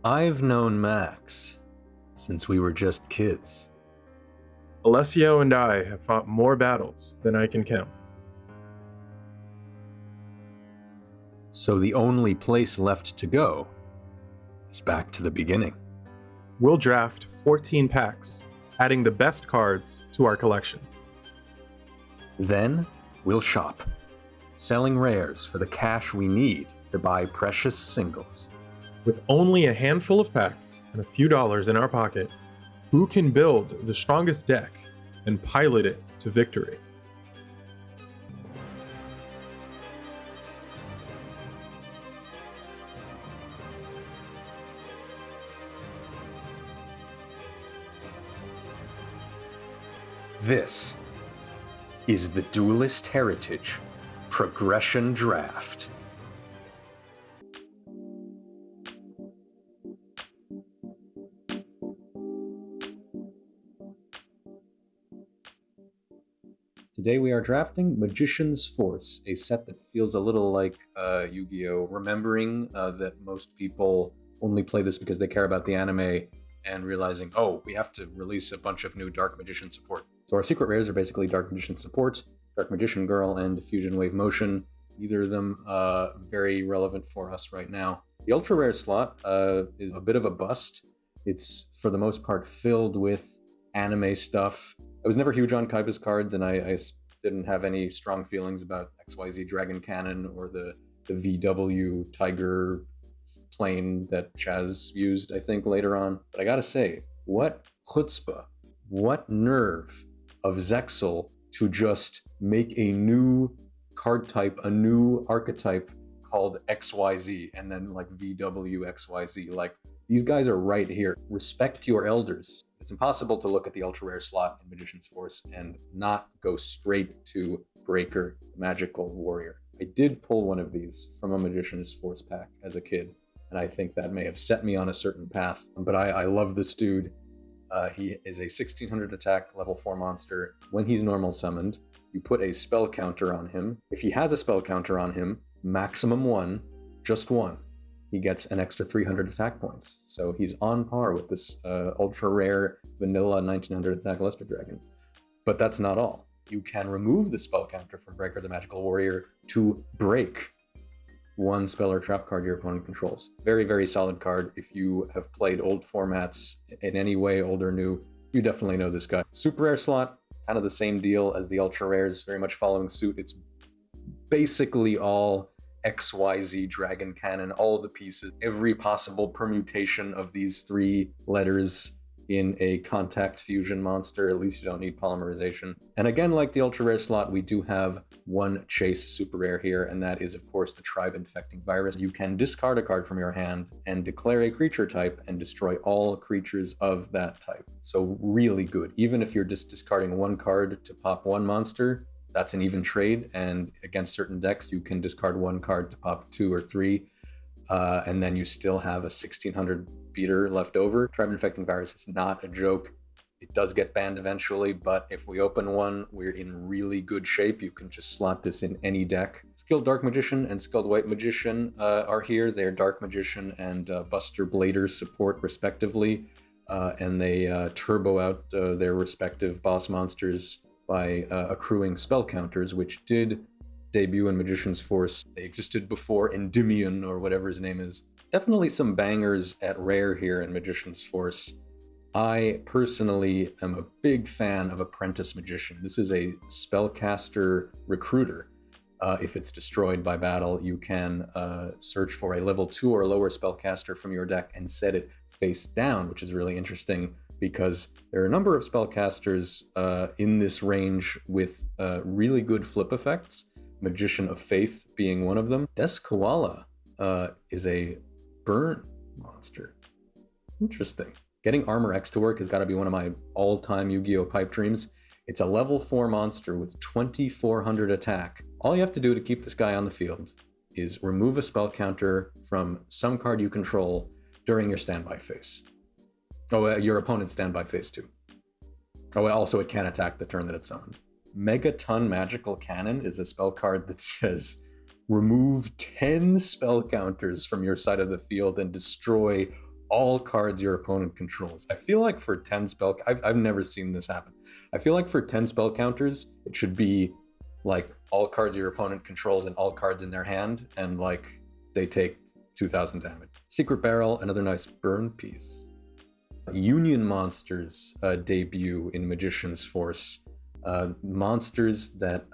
I've known Max since we were just kids. Alessio and I have fought more battles than I can count. So the only place left to go is back to the beginning. We'll draft 14 packs, adding the best cards to our collections. Then we'll shop, selling rares for the cash we need to buy precious singles. With only a handful of packs and a few dollars in our pocket, who can build the strongest deck and pilot it to victory? This is the Duelist Heritage Progression Draft. Today we are drafting Magician's Force, a set that feels a little like Yu-Gi-Oh! Remembering that most people only play this because they care about the anime and realizing, oh, we have to release a bunch of new Dark Magician support. So our secret rares are basically Dark Magician support, Dark Magician Girl, and Fusion Wave Motion. Either of them very relevant for us right now. The ultra rare slot is a bit of a bust. It's for the most part filled with anime stuff. I was never huge on Kaiba's cards, and I didn't have any strong feelings about XYZ Dragon Cannon or the VW Tiger plane that Chaz used, I think, later on. But I gotta say, what chutzpah, what nerve of Zexal to just make a new card type, a new archetype called XYZ, and then like VW XYZ. Like, these guys are right here. Respect your elders. It's impossible to look at the ultra rare slot in Magician's Force and not go straight to Breaker, Magical Warrior. I did pull one of these from a Magician's Force pack as a kid, and I think that may have set me on a certain path. But I love this dude. He is a 1600 attack, level 4 monster. When he's normal summoned, you put a spell counter on him. If he has a spell counter on him, maximum 1, just 1, he gets an extra 300 attack points. So he's on par with this ultra rare vanilla 1900 attack Luster Dragon. But that's not all. You can remove the spell counter from Breaker the Magical Warrior to break one spell or trap card your opponent controls. Very, very solid card. If you have played old formats in any way, old or new, you definitely know this guy. Super rare slot, kind of the same deal as the ultra rares, very much following suit. It's basically all XYZ Dragon Cannon, all the pieces, every possible permutation of these 3 letters in a contact fusion monster. At least you don't need polymerization. And again, like the ultra rare slot, we do have one chase super rare here, and that is, of course, the Tribe Infecting Virus. You can discard a card from your hand and declare a creature type and destroy all creatures of that type. So really good. Even if you're just discarding one card to pop one monster, that's an even trade, and against certain decks, you can discard one card to pop 2 or 3, and then you still have a 1600 beater left over. Tribe Infecting Virus is not a joke. It does get banned eventually, but if we open one, we're in really good shape. You can just slot this in any deck. Skilled Dark Magician and Skilled White Magician are here. They're Dark Magician and Buster Blader support, respectively, and they turbo out their respective boss monsters by accruing spell counters, which did debut in Magician's Force. They existed before Endymion, or whatever his name is. Definitely some bangers at rare here in Magician's Force. I personally am a big fan of Apprentice Magician. This is a spellcaster recruiter. If it's destroyed by battle, you can search for a level 2 or lower spellcaster from your deck and set it face down, which is really interesting because there are a number of spellcasters in this range with really good flip effects, Magician of Faith being one of them. Des Koala is a burn monster. Interesting. Getting Armor X to work has got to be one of my all-time Yu-Gi-Oh! Pipe dreams. It's a level 4 monster with 2400 attack. All you have to do to keep this guy on the field is remove a spell counter from some card you control during your standby phase. Your opponent's standby phase too. Also it can attack the turn that it's summoned. Megaton Magical Cannon is a spell card that says remove 10 spell counters from your side of the field and destroy all cards your opponent controls. I feel like for 10 spell, I've never seen this happen. I feel like for 10 spell counters, it should be like all cards your opponent controls and all cards in their hand, and like they take 2,000 damage. Secret Barrel, another nice burn piece. Union monsters debut in Magician's Force. Monsters that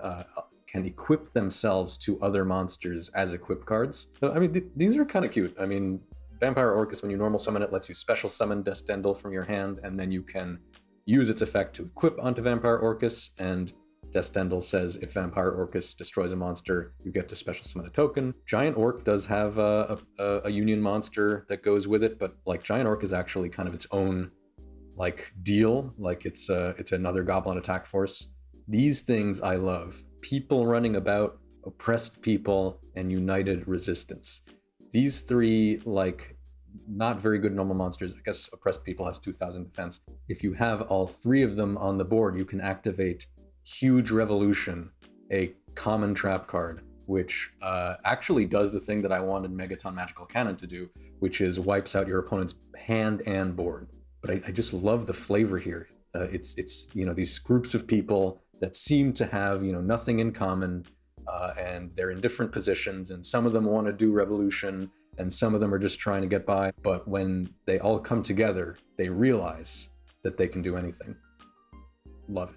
can equip themselves to other monsters as equip cards. So, I mean, these are kind of cute. I mean, Vampire Orcus, when you normal summon it, lets you special summon Descendel from your hand, and then you can use its effect to equip onto Vampire Orcus, and Descendel says if Vampire Orcus destroys a monster, you get to special summon a token. Giant Orc does have a Union monster that goes with it, but like Giant Orc is actually kind of its own like deal. Like it's another Goblin attack force. These things I love. People running about, oppressed people, and united resistance. These three, like, not very good normal monsters. I guess oppressed people has 2,000 defense. If you have all three of them on the board, you can activate Huge Revolution, a common trap card, which actually does the thing that I wanted Megaton Magical Cannon to do, which is wipes out your opponent's hand and board. But I just love the flavor here. It's these groups of people that seem to have nothing in common, and they're in different positions, and some of them want to do revolution, and some of them are just trying to get by. But when they all come together, they realize that they can do anything. Love it.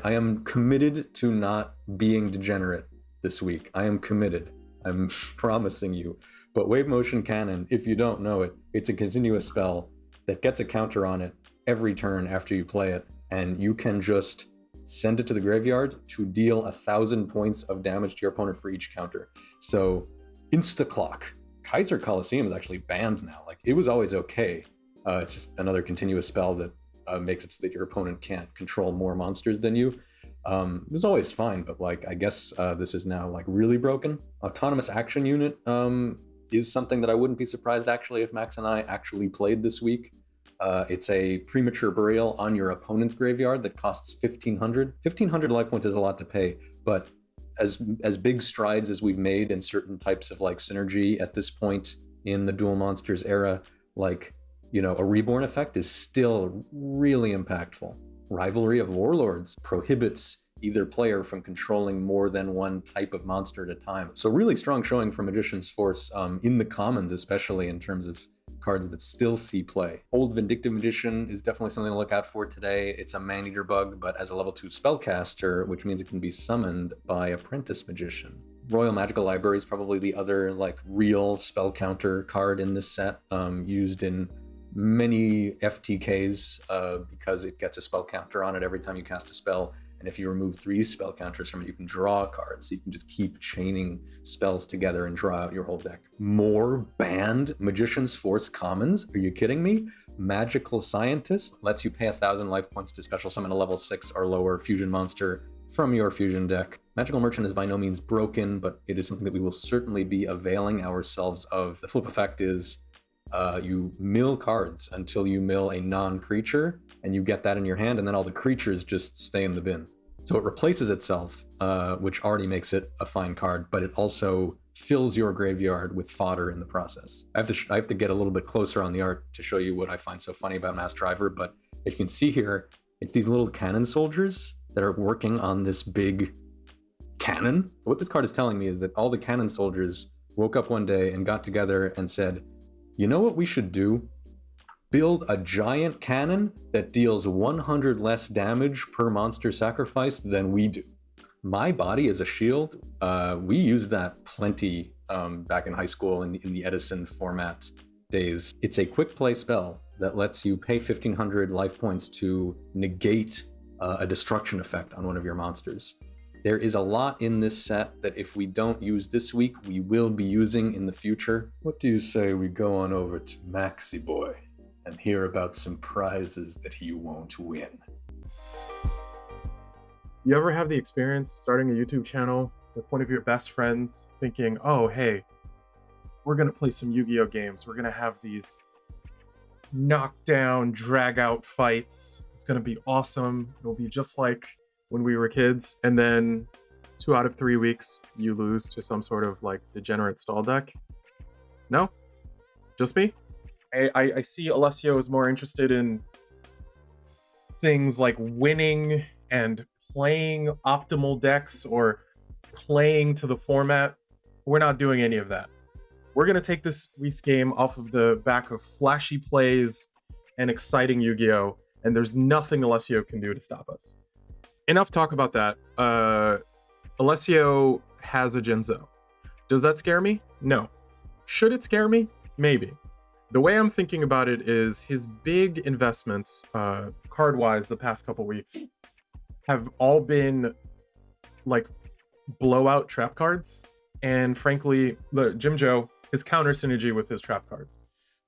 I am committed to not being degenerate this week. I am committed. I'm promising you. But Wave Motion Cannon, if you don't know it, it's a continuous spell that gets a counter on it every turn after you play it, and you can just send it to the graveyard to deal 1,000 points of damage to your opponent for each counter. So, insta-clock. Kaiser Coliseum is actually banned now. Like, it was always okay. It's just another continuous spell that makes it so that your opponent can't control more monsters than you. It was always fine, but like I guess this is now like really broken. Autonomous Action Unit is something that I wouldn't be surprised actually if Max and I actually played this week. It's a premature burial on your opponent's graveyard that costs 1,500. 1,500 life points is a lot to pay, but as big strides as we've made in certain types of like synergy at this point in the Duel Monsters era, like a reborn effect is still really impactful. Rivalry of Warlords prohibits either player from controlling more than one type of monster at a time. So really strong showing for Magician's Force in the commons, especially in terms of cards that still see play. Old Vindictive Magician is definitely something to look out for today. It's a Man-Eater bug, but as a level 2 spellcaster, which means it can be summoned by Apprentice Magician. Royal Magical Library is probably the other like real spell counter card in this set, used in many FTKs because it gets a spell counter on it every time you cast a spell. And if you remove 3 spell counters from it, you can draw a card. So you can just keep chaining spells together and draw out your whole deck. More banned Magician's Force commons? Are you kidding me? Magical Scientist lets you pay 1,000 life points to special summon a level 6 or lower fusion monster from your fusion deck. Magical Merchant is by no means broken, but it is something that we will certainly be availing ourselves of. The flip effect is you mill cards until you mill a non-creature, and you get that in your hand, and then all the creatures just stay in the bin. So it replaces itself, which already makes it a fine card, but it also fills your graveyard with fodder in the process. I have to get a little bit closer on the art to show you what I find so funny about Mass Driver, but if you can see here, it's these little cannon soldiers that are working on this big cannon. What this card is telling me is that all the cannon soldiers woke up one day and got together and said, you know what we should do? Build a giant cannon that deals 100 less damage per monster sacrificed than we do. My Body is a Shield. We used that plenty back in high school in the Edison format days. It's a quick play spell that lets you pay 1,500 life points to negate a destruction effect on one of your monsters. There is a lot in this set that if we don't use this week, we will be using in the future. What do you say we go on over to Maxi Boy and hear about some prizes that he won't win? You ever have the experience of starting a YouTube channel with one of your best friends thinking, oh, hey, we're going to play some Yu-Gi-Oh games. We're going to have these knockdown, drag-out fights. It's going to be awesome. It'll be just like when we were kids. And then 2 out of 3 weeks, you lose to some sort of like degenerate stall deck? No? Just me? I see Alessio is more interested in things like winning and playing optimal decks or playing to the format. We're not doing any of that. We're going to take this week's game off of the back of flashy plays and exciting Yu-Gi-Oh! And there's nothing Alessio can do to stop us. Enough talk about that. Alessio has a Jinzo. Does that scare me? No. Should it scare me? Maybe. The way I'm thinking about it is his big investments, card-wise, the past couple weeks, have all been like blowout trap cards. And frankly, the Jim Joe, his counter synergy with his trap cards.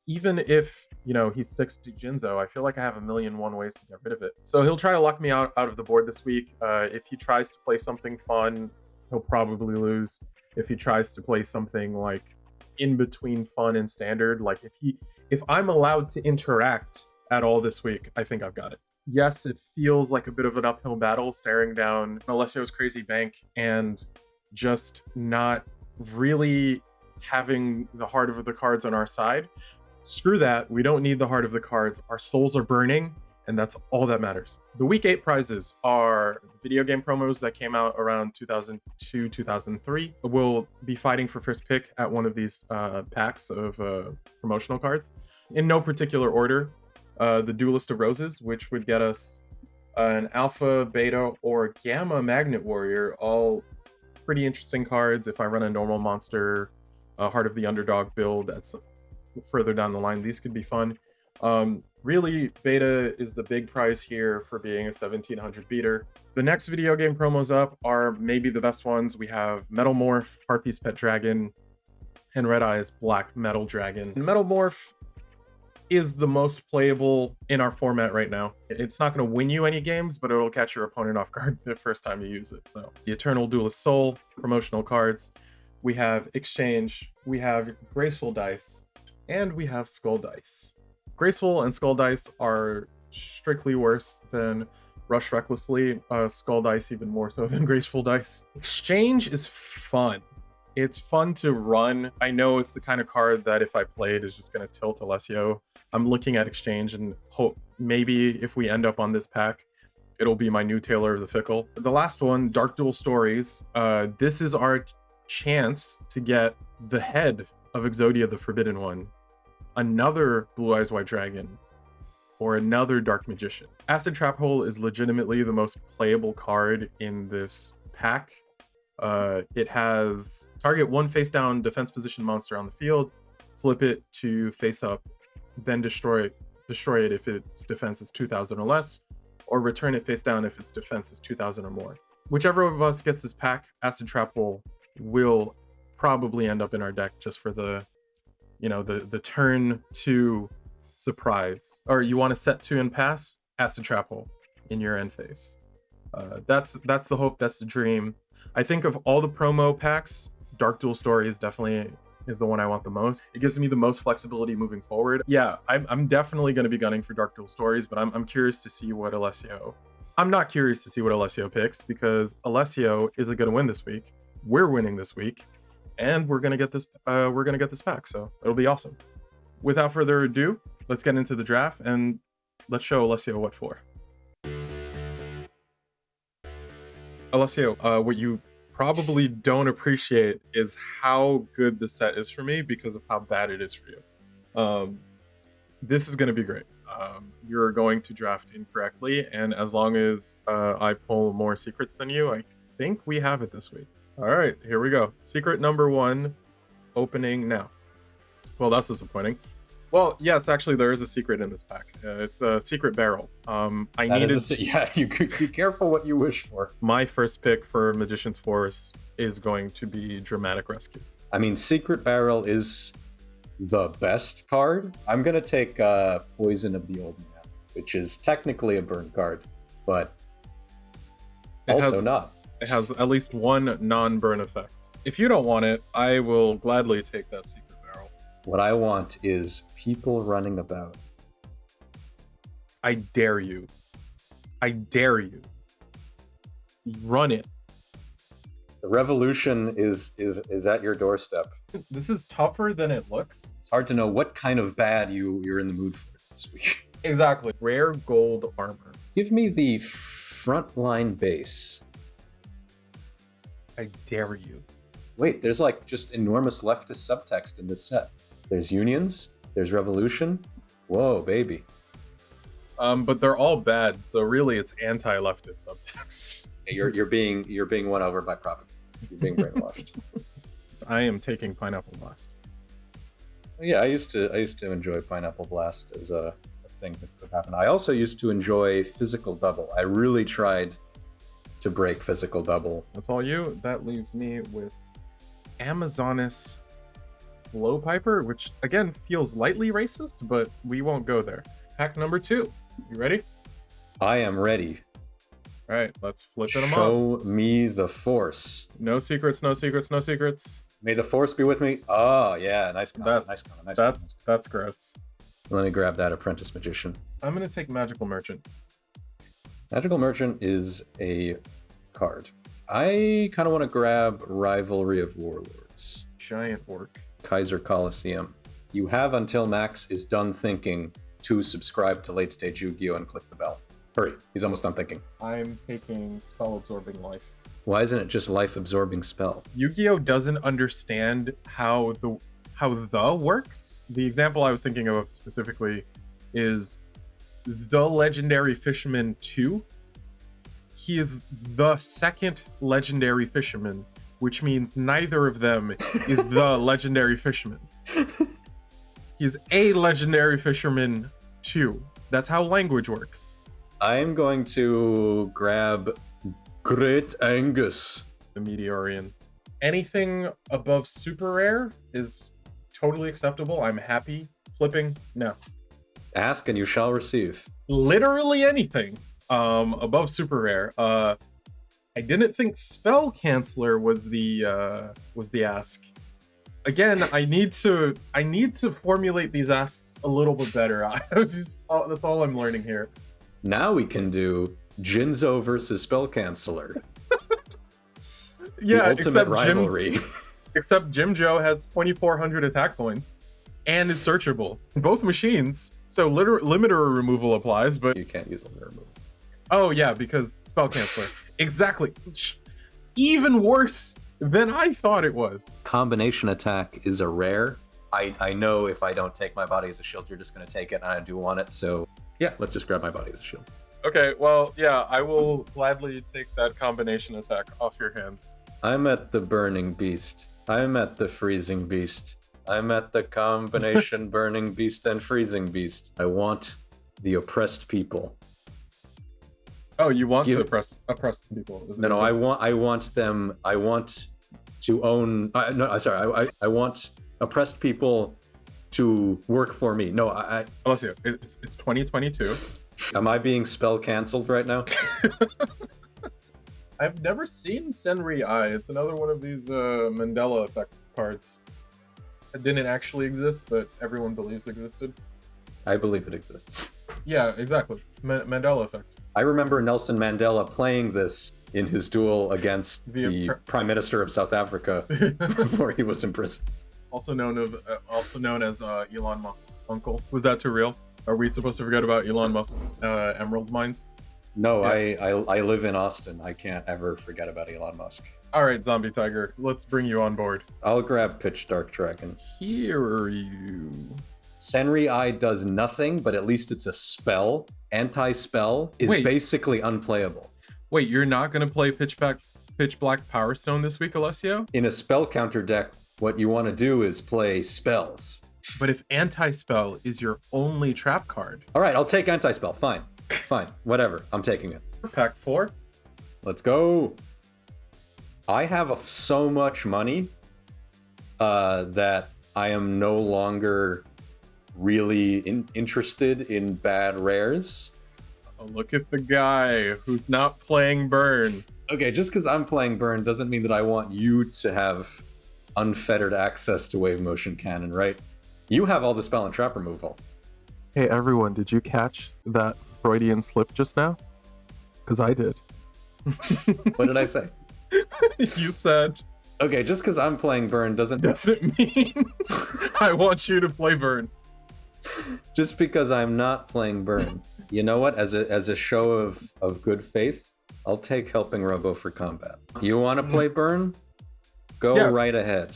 Even if, he sticks to Jinzo, I feel like I have 1,000,001 ways to get rid of it. So he'll try to lock me out of the board this week. If he tries to play something fun, he'll probably lose. If he tries to play something like in between fun and standard, like if I'm allowed to interact at all this week, I think I've got it. Yes, it feels like a bit of an uphill battle staring down Alessio's crazy bank and just not really having the heart of the cards on our side. Screw that. We don't need the heart of the cards. Our souls are burning, and that's all that matters. The week 8 prizes are video game promos that came out around 2002, 2003. We'll be fighting for first pick at one of these packs of promotional cards. In no particular order, the Duelist of Roses, which would get us an Alpha, Beta, or Gamma Magnet Warrior, all pretty interesting cards. If I run a normal monster, Heart of the Underdog build that's further down the line, these could be fun. Really, Beta is the big prize here for being a 1700 beater. The next video game promos up are maybe the best ones. We have Metal Morph, Harpy's Pet Dragon, and Red Eye's Black Metal Dragon. And Metal Morph is the most playable in our format right now. It's not going to win you any games, but it'll catch your opponent off guard the first time you use it. So the Eternal Duelist Soul, promotional cards. We have Exchange, we have Graceful Dice, and we have Skull Dice. Graceful and Skull Dice are strictly worse than Rush Recklessly. Skull Dice even more so than Graceful Dice. Exchange is fun. It's fun to run. I know it's the kind of card that if I play it is just going to tilt Alessio. I'm looking at Exchange and hope maybe if we end up on this pack, it'll be my new Tailor of the Fickle. The last one, Dark Duel Stories. This is our chance to get the head of Exodia the Forbidden One, another Blue Eyes White Dragon, or another Dark Magician. Acid Trap Hole is legitimately the most playable card in this pack. It has target one face down defense position monster on the field, flip it to face up, then destroy it if its defense is 2,000 or less, or return it face down if its defense is 2,000 or more. Whichever of us gets this pack, Acid Trap Hole will probably end up in our deck just for the turn 2 surprise. Or you want to set 2 and pass, Acid Trap Hole in your end phase. That's the hope, that's the dream. I think of all the promo packs, Dark Duel Stories definitely is the one I want the most. It gives me the most flexibility moving forward. Yeah, I'm definitely going to be gunning for Dark Duel Stories, but I'm curious to see what Alessio... I'm not curious to see what Alessio picks, because Alessio isn't going to win this week. We're winning this week, and we're gonna get this pack, so it'll be awesome. Without further ado, let's get into the draft and let's show Alessio what for. Alessio, what you probably don't appreciate is how good the set is for me because of how bad it is for you. This is going to be great. You're going to draft incorrectly, and as long as I pull more secrets than you, I think we have it this week. All right, here we go. Secret number 1, opening now. Well, that's disappointing. Well, yes, actually, there is a secret in this pack. It's a secret barrel. You be careful what you wish for. My first pick for Magician's Force is going to be Dramatic Rescue. I mean, Secret Barrel is the best card. I'm gonna take Poison of the Old Man, which is technically a burn card, but not. It has at least one non-burn effect. If you don't want it, I will gladly take that Secret Barrel. What I want is people running about. I dare you. I dare you. Run it. The revolution is at your doorstep. This is tougher than it looks. It's hard to know what kind of bad you're in the mood for this week. Exactly. Rare gold armor. Give me the frontline base. I dare you. Wait, there's like just enormous leftist subtext in this set. There's unions, there's revolution. Whoa, baby. But they're all bad, so really it's anti-leftist subtext. You're being won over by propaganda. You're being brainwashed. I am taking Pineapple Blast. Yeah, I used to enjoy Pineapple Blast as a thing that could happen. I also used to enjoy Physical Double. I really tried to break Physical Double. That's all you. That leaves me with Amazonas Blowpiper, which again feels lightly racist, but we won't go there. Pack number 2. You ready? I am ready. All right, let's flip it them up. Show me the force. No secrets, no secrets, no secrets. May the force be with me. Oh yeah, nice comment. That's gross. Let me grab that Apprentice Magician. I'm gonna take Magical Merchant. Magical Merchant is a card. I kind of want to grab Rivalry of Warlords. Giant Orc. Kaiser Coliseum. You have until Max is done thinking to subscribe to Late Stage Yu-Gi-Oh! And click the bell. Hurry, he's almost done thinking. I'm taking Spell Absorbing Life. Why isn't it just Life Absorbing Spell? Yu-Gi-Oh! Doesn't understand how the works. The example I was thinking of specifically is the Legendary Fisherman 2. He is the second Legendary Fisherman, which means neither of them is the Legendary Fisherman. He's a Legendary Fisherman 2. That's how language works. I'm going to grab Great Angus. The Meteorian. Anything above super rare is totally acceptable. I'm happy. Flipping, no. Ask and you shall receive. Literally anything above super rare. I didn't think Spell Canceller was the ask. Again, I need to formulate these asks a little bit better. That's all I'm learning here. Now we can do Jinzo versus Spell Canceller. Yeah, the ultimate rivalry. Except Jim Joe has 2,400 attack points and is searchable. Both machines, so limiter removal applies, but you can't use limiter removal. Oh yeah, because Spell Canceller. Exactly. Even worse than I thought it was. Combination attack is a rare. I know if I don't take my body as a shield, you're just going to take it, and I do want it, so yeah, let's just grab my body as a shield. Okay, well, yeah, I will gladly take that combination attack off your hands. I'm at the Burning Beast. I'm at the Freezing Beast. I'm at the combination Burning Beast and Freezing Beast. I want the oppressed people. Oh, you want to oppress people? No, I want them. I want to own. I want oppressed people to work for me. No, Alessio, it's 2022. Am I being spell canceled right now? I've never seen Senri Eye. It's another one of these Mandela effect cards. It didn't actually exist, but everyone believes existed. I believe it exists. Yeah, exactly. Mandela effect. I remember Nelson Mandela playing this in his duel against the Prime Minister of South Africa before he was imprisoned. Also known as Elon Musk's uncle. Was that too real? Are we supposed to forget about Elon Musk's emerald mines? No, yeah. I live in Austin. I can't ever forget about Elon Musk. All right, Zombie Tiger, let's bring you on board. I'll grab Pitch Dark Dragon. Hear you. Senri Eye does nothing, but at least it's a spell. Anti-spell is basically unplayable. Wait, you're not going to play Pitch Black Power Stone this week, Alessio? In a spell counter deck, what you want to do is play spells. But if anti-spell is your only trap card... All right, I'll take anti-spell. Fine. Whatever. I'm taking it. Pack 4. Let's go. I have so much money that I am no longer really interested in bad rares. Oh, look at the guy who's not playing Burn. Okay, just because I'm playing Burn doesn't mean that I want you to have unfettered access to Wave Motion Cannon, right? You have all the spell and trap removal. Hey everyone, did you catch that Freudian slip just now? Because I did. What did I say? You said Okay, just because I'm playing burn doesn't mean I want you to play burn. just because I'm not playing burn. You know what? As a show of good faith, I'll take helping Robo for combat. You want to play burn? Go Yeah. right ahead.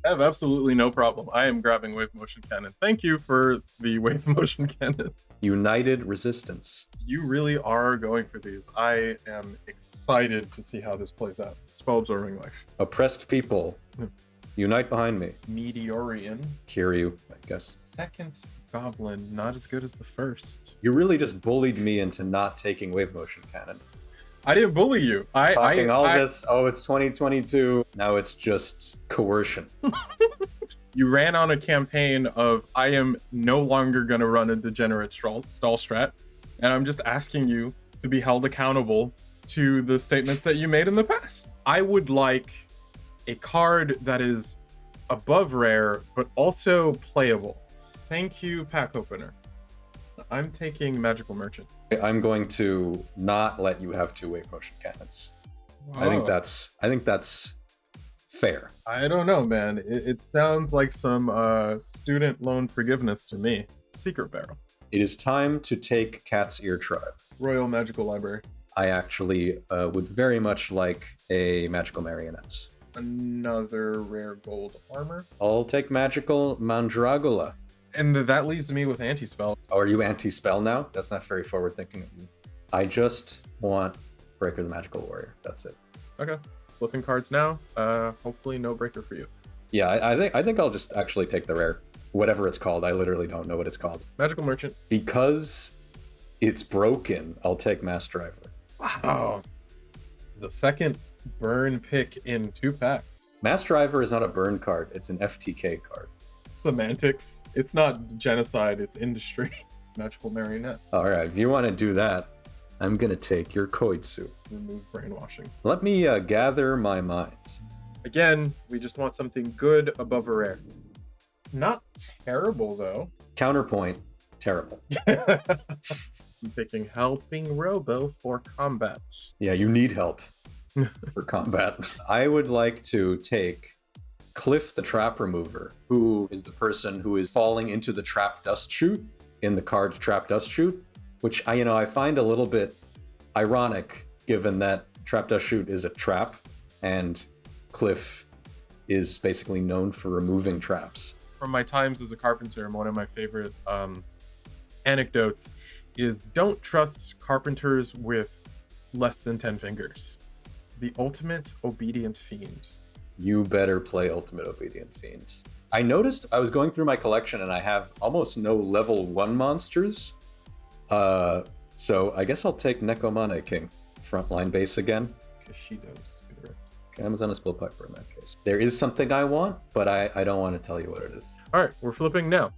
I have absolutely no problem. I am grabbing wave motion cannon. Thank you for the wave motion cannon. United resistance. You really are going for these. I am excited to see how this plays out. Spell absorbing life. Oppressed people. Unite behind me. Meteorian. Kiryu, I guess. Second goblin, not as good as the first. You really just bullied me into not taking wave motion cannon. I didn't bully you. Talking all this, oh, it's 2022. Now it's just coercion. You ran on a campaign of I am no longer going to run a degenerate stall strat, and I'm just asking you to be held accountable to the statements that you made in the past. I would like a card that is above rare, but also playable. Thank you, pack opener. I'm taking Magical Merchant. I'm going to not let you have 2 wave motion cannons. Wow. I think that's fair. I don't know, man. It sounds like some student loan forgiveness to me. Secret Barrel. It is time to take Cat's Ear Tribe. Royal Magical Library. I actually would very much like a Magical Marionette. Another rare gold armor. I'll take Magical Mandragola. And that leaves me with Anti-Spell. Oh, are you anti-spell now? That's not very forward thinking of you. I just want Breaker the Magical Warrior. That's it. Okay. Flipping cards now. Hopefully no breaker for you. Yeah, I think I'll just actually take the rare. Whatever it's called. I literally don't know what it's called. Magical Merchant. Because it's broken, I'll take Mass Driver. Wow. The second burn pick in 2 packs. Mass Driver is not a burn card. It's an FTK card. Semantics. It's not genocide, it's industry. Magical Marionette. All right, if you want to do that, I'm going to take your Koitsu. Remove brainwashing. Let me gather my mind. Again, we just want something good above a rare. Not terrible, though. Counterpoint, terrible. I'm taking Helping Robo for combat. Yeah, you need help for combat. I would like to take Cliff the Trap Remover, who is the person who is falling into the Trap Dust Chute in the card Trap Dust Chute, which I find a little bit ironic given that Trap Dust Chute is a trap and Cliff is basically known for removing traps. From my times as a carpenter, one of my favorite anecdotes is don't trust carpenters with less than 10 fingers. The ultimate obedient fiend. You better play Ultimate Obedient Fiend. I noticed I was going through my collection and I have almost no level 1 monsters. So I guess I'll take Nekomane King. Frontline base again. Kashido Spirit. Okay, Amazon is Piper in that case. There is something I want, but I don't want to tell you what it is. All right, we're flipping now.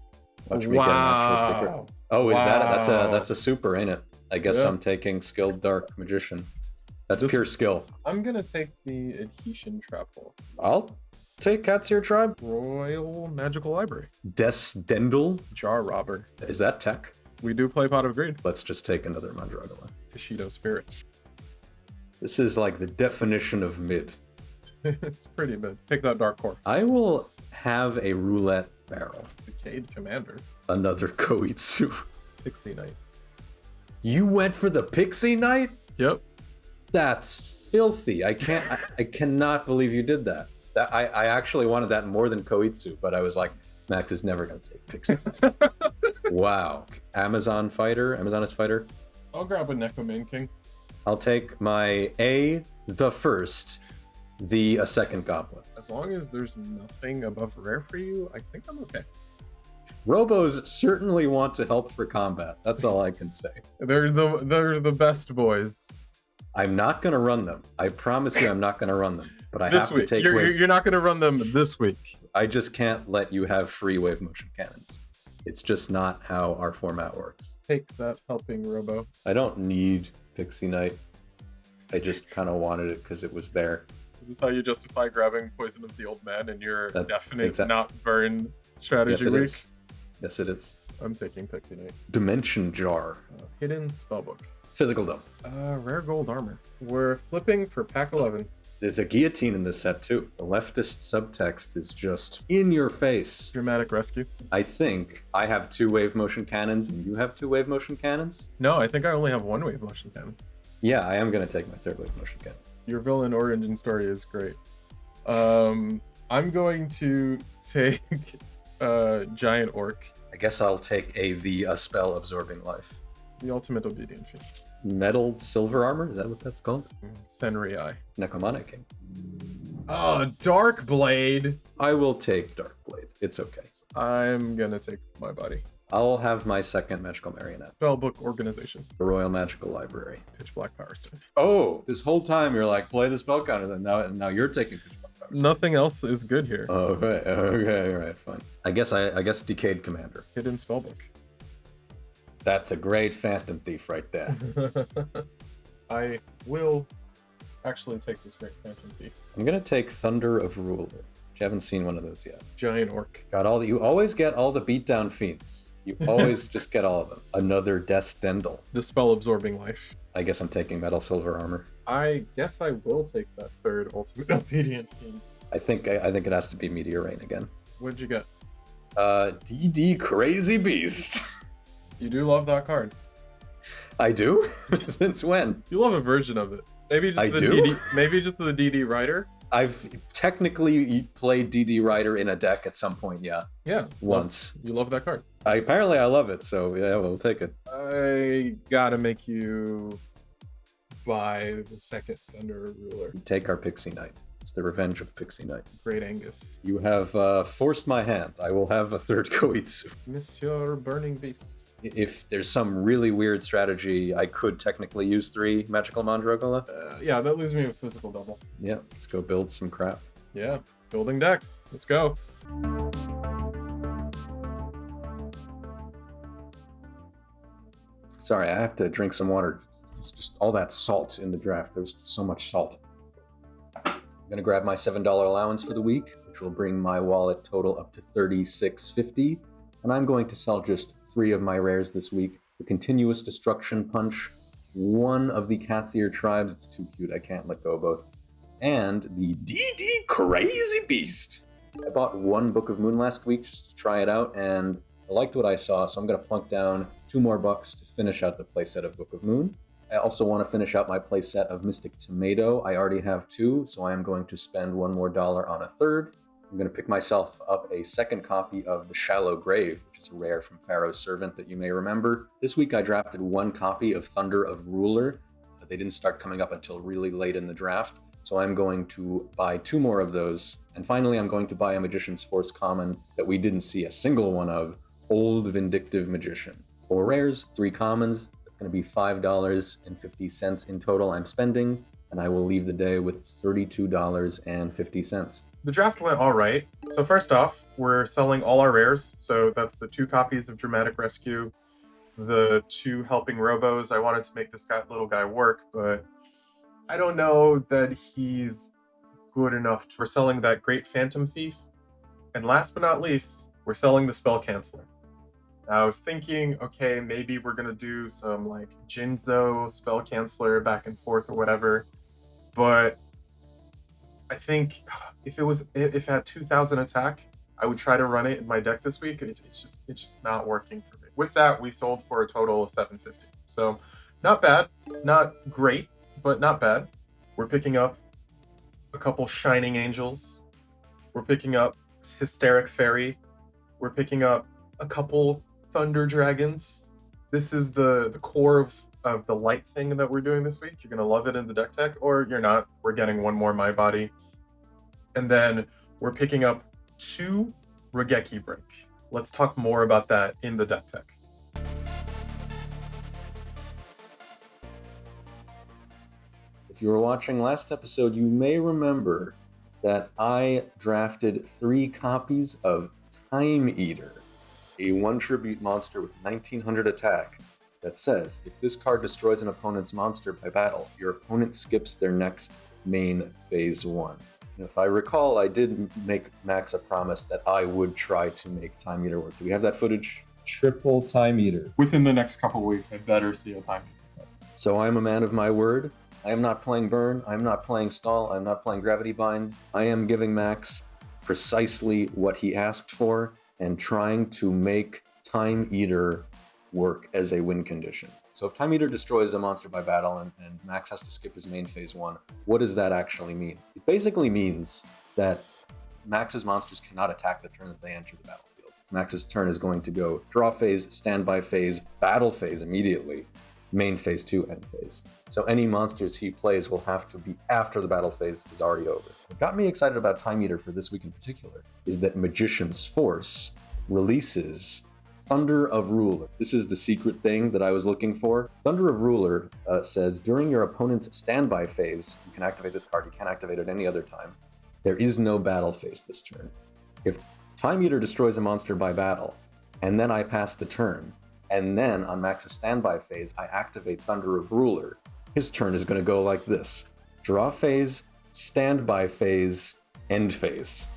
Watch me get an actual secret. Oh, is that's a super, ain't it? I guess Yeah. I'm taking Skilled Dark Magician. That's pure skill. I'm gonna take the Adhesion Trap Hole. I'll take Cat's Ear Tribe. Royal Magical Library. Desdendel. Jar Robber. Is that tech? We do play Pot of Greed. Let's just take another Mandragola. Kashido Spirit. This is like the definition of mid. It's pretty mid. Pick that Dark Core. I will have a roulette barrel. Decayed Commander. Another Koitsu. Pixie Knight. You went for the Pixie Knight? Yep. That's filthy. I cannot believe you did that. I actually wanted that more than Koitsu, but I was like, Max is never going to take Pixie Knight. Wow. Amazonist Fighter. I'll grab a Nekomane King. I'll take my the first, a second Goblin. As long as there's nothing above rare for you, I think I'm okay. Robos certainly want to help for combat. That's all I can say. They're the best boys. I'm not going to run them. I promise you I'm not going to run them. But I This have week. to take You're not going to run them this week. I just can't let you have free wave motion cannons. It's just not how our format works. Take that Helping Robo. I don't need Pixie Knight. I just kind of wanted it because it was there. Is this how you justify grabbing Poison of the Old Man in your That- definite exact- not burn strategy Yes, it week? is. Yes, it is. I'm taking Pixie Knight. Dimension Jar. Hidden Spellbook. Physical Dome. Rare gold armor. We're flipping for pack 11. There's a guillotine in this set too. The leftist subtext is just in your face. Dramatic rescue. I think I have 2 wave motion cannons and you have 2 wave motion cannons. No, I think I only have 1 wave motion cannon. Yeah, I am going to take my 3rd wave motion cannon. Your villain origin story is great. I'm going to take giant orc. I guess I'll take a spell absorbing life. The ultimate obedient fiend. Metal silver armor, is that what that's called? Senri. Necromante King. Oh, Dark Blade. I will take Dark Blade. It's okay. I'm gonna take my body. I'll have my 2nd magical marionette. Spellbook organization. The Royal Magical Library. Pitch Black Power Stone. Oh, this whole time you're like, play the spell counter, and now you're taking Pitch Black Power Stone. Nothing else is good here. Okay, all right, fine. I guess Decayed Commander. Hidden Spellbook. That's a great Phantom Thief right there. I will actually take this great Phantom Thief. I'm gonna take Thunder of Ruler. I haven't seen one of those yet. Giant orc. You always get all the beatdown fiends. You always just get all of them. Another Descendal. The spell absorbing life. I guess I'm taking Metal Silver Armor. I guess I will take that 3rd ultimate obedient fiend. I think it has to be Meteor Rain again. What'd you get? DD Crazy Beast. You do love that card. I do? Since when? You love a version of it. Maybe just maybe just the DD Rider. I've technically played DD Rider in a deck at some point, yeah. Yeah. Once. You love that card. Apparently I love it, so yeah, we'll take it. I gotta make you buy the 2nd Thunder Ruler. Take our Pixie Knight. It's the revenge of Pixie Knight. Great Angus. You have forced my hand. I will have a 3rd Koitsu. Monsieur Burning Beast. If there's some really weird strategy, I could technically use 3 Magical Mandragola. Yeah, that leaves me with physical double. Yeah, let's go build some crap. Yeah, building decks. Let's go. Sorry, I have to drink some water. It's just all that salt in the draft. There's so much salt. I'm going to grab my $7 allowance for the week, which will bring my wallet total up to $36.50. And I'm going to sell just 3 of my rares this week. The Continuous Destruction Punch, 1 of the Cat's Ear Tribes, it's too cute, I can't let go of both, and the DD Crazy Beast. I bought 1 Book of Moon last week just to try it out, and I liked what I saw, so I'm going to plunk down $2 more to finish out the playset of Book of Moon. I also want to finish out my playset of Mystic Tomato. I already have 2, so I am going to spend $1 more on a 3rd. I'm going to pick myself up a 2nd copy of The Shallow Grave, which is a rare from Pharaoh's Servant that you may remember. This week I drafted 1 copy of Thunder of Ruler. They didn't start coming up until really late in the draft, so I'm going to buy 2 more of those. And finally, I'm going to buy a Magician's Force common that we didn't see a single one of, Old Vindictive Magician. 4 rares, 3 commons. That's going to be $5.50 in total I'm spending, and I will leave the day with $32.50. The draft went all right. So first off, we're selling all our rares. So that's the 2 copies of Dramatic Rescue, the 2 Helping Robos. I wanted to make this little guy work, but I don't know that he's good enough. We're selling that great Phantom Thief. And last but not least, we're selling the Spell Canceller. Now, I was thinking, okay, maybe we're going to do some like Jinzo Spell Canceller back and forth or whatever. But I think if it had 2,000 attack, I would try to run it in my deck this week. It's just not working for me. With that, we sold for a total of $750. So not bad, not great, but not bad. We're picking up a couple Shining Angels. We're picking up Hysteric Fairy. We're picking up a couple Thunder Dragons. This is the core of the light thing that we're doing this week. You're going to love it in the deck tech, or you're not. We're getting 1 more My Body. And then we're picking up 2 Regeki Break. Let's talk more about that in the deck tech. If you were watching last episode, you may remember that I drafted 3 copies of Time Eater, a 1 tribute monster with 1900 attack that says, if this card destroys an opponent's monster by battle, your opponent skips their next main phase 1. And if I recall, I did make Max a promise that I would try to make Time Eater work. Do we have that footage? Triple Time Eater. Within the next couple weeks, I better see a Time Eater. So I'm a man of my word. I am not playing Burn, I am not playing Stall, I am not playing Gravity Bind. I am giving Max precisely what he asked for and trying to make Time Eater work as a win condition. So if Time Eater destroys a monster by battle and Max has to skip his main phase 1, what does that actually mean? It basically means that Max's monsters cannot attack the turn that they enter the battlefield. Max's turn is going to go draw phase, standby phase, battle phase immediately, main phase 2, end phase. So any monsters he plays will have to be after the battle phase is already over. What got me excited about Time Eater for this week in particular is that Magician's Force releases Thunder of Ruler. This is the secret thing that I was looking for. Thunder of Ruler says, during your opponent's standby phase, you can activate this card, you can't activate it any other time. There is no battle phase this turn. If Time Eater destroys a monster by battle, and then I pass the turn, and then on Max's standby phase, I activate Thunder of Ruler, his turn is going to go like this. Draw phase, standby phase, end phase.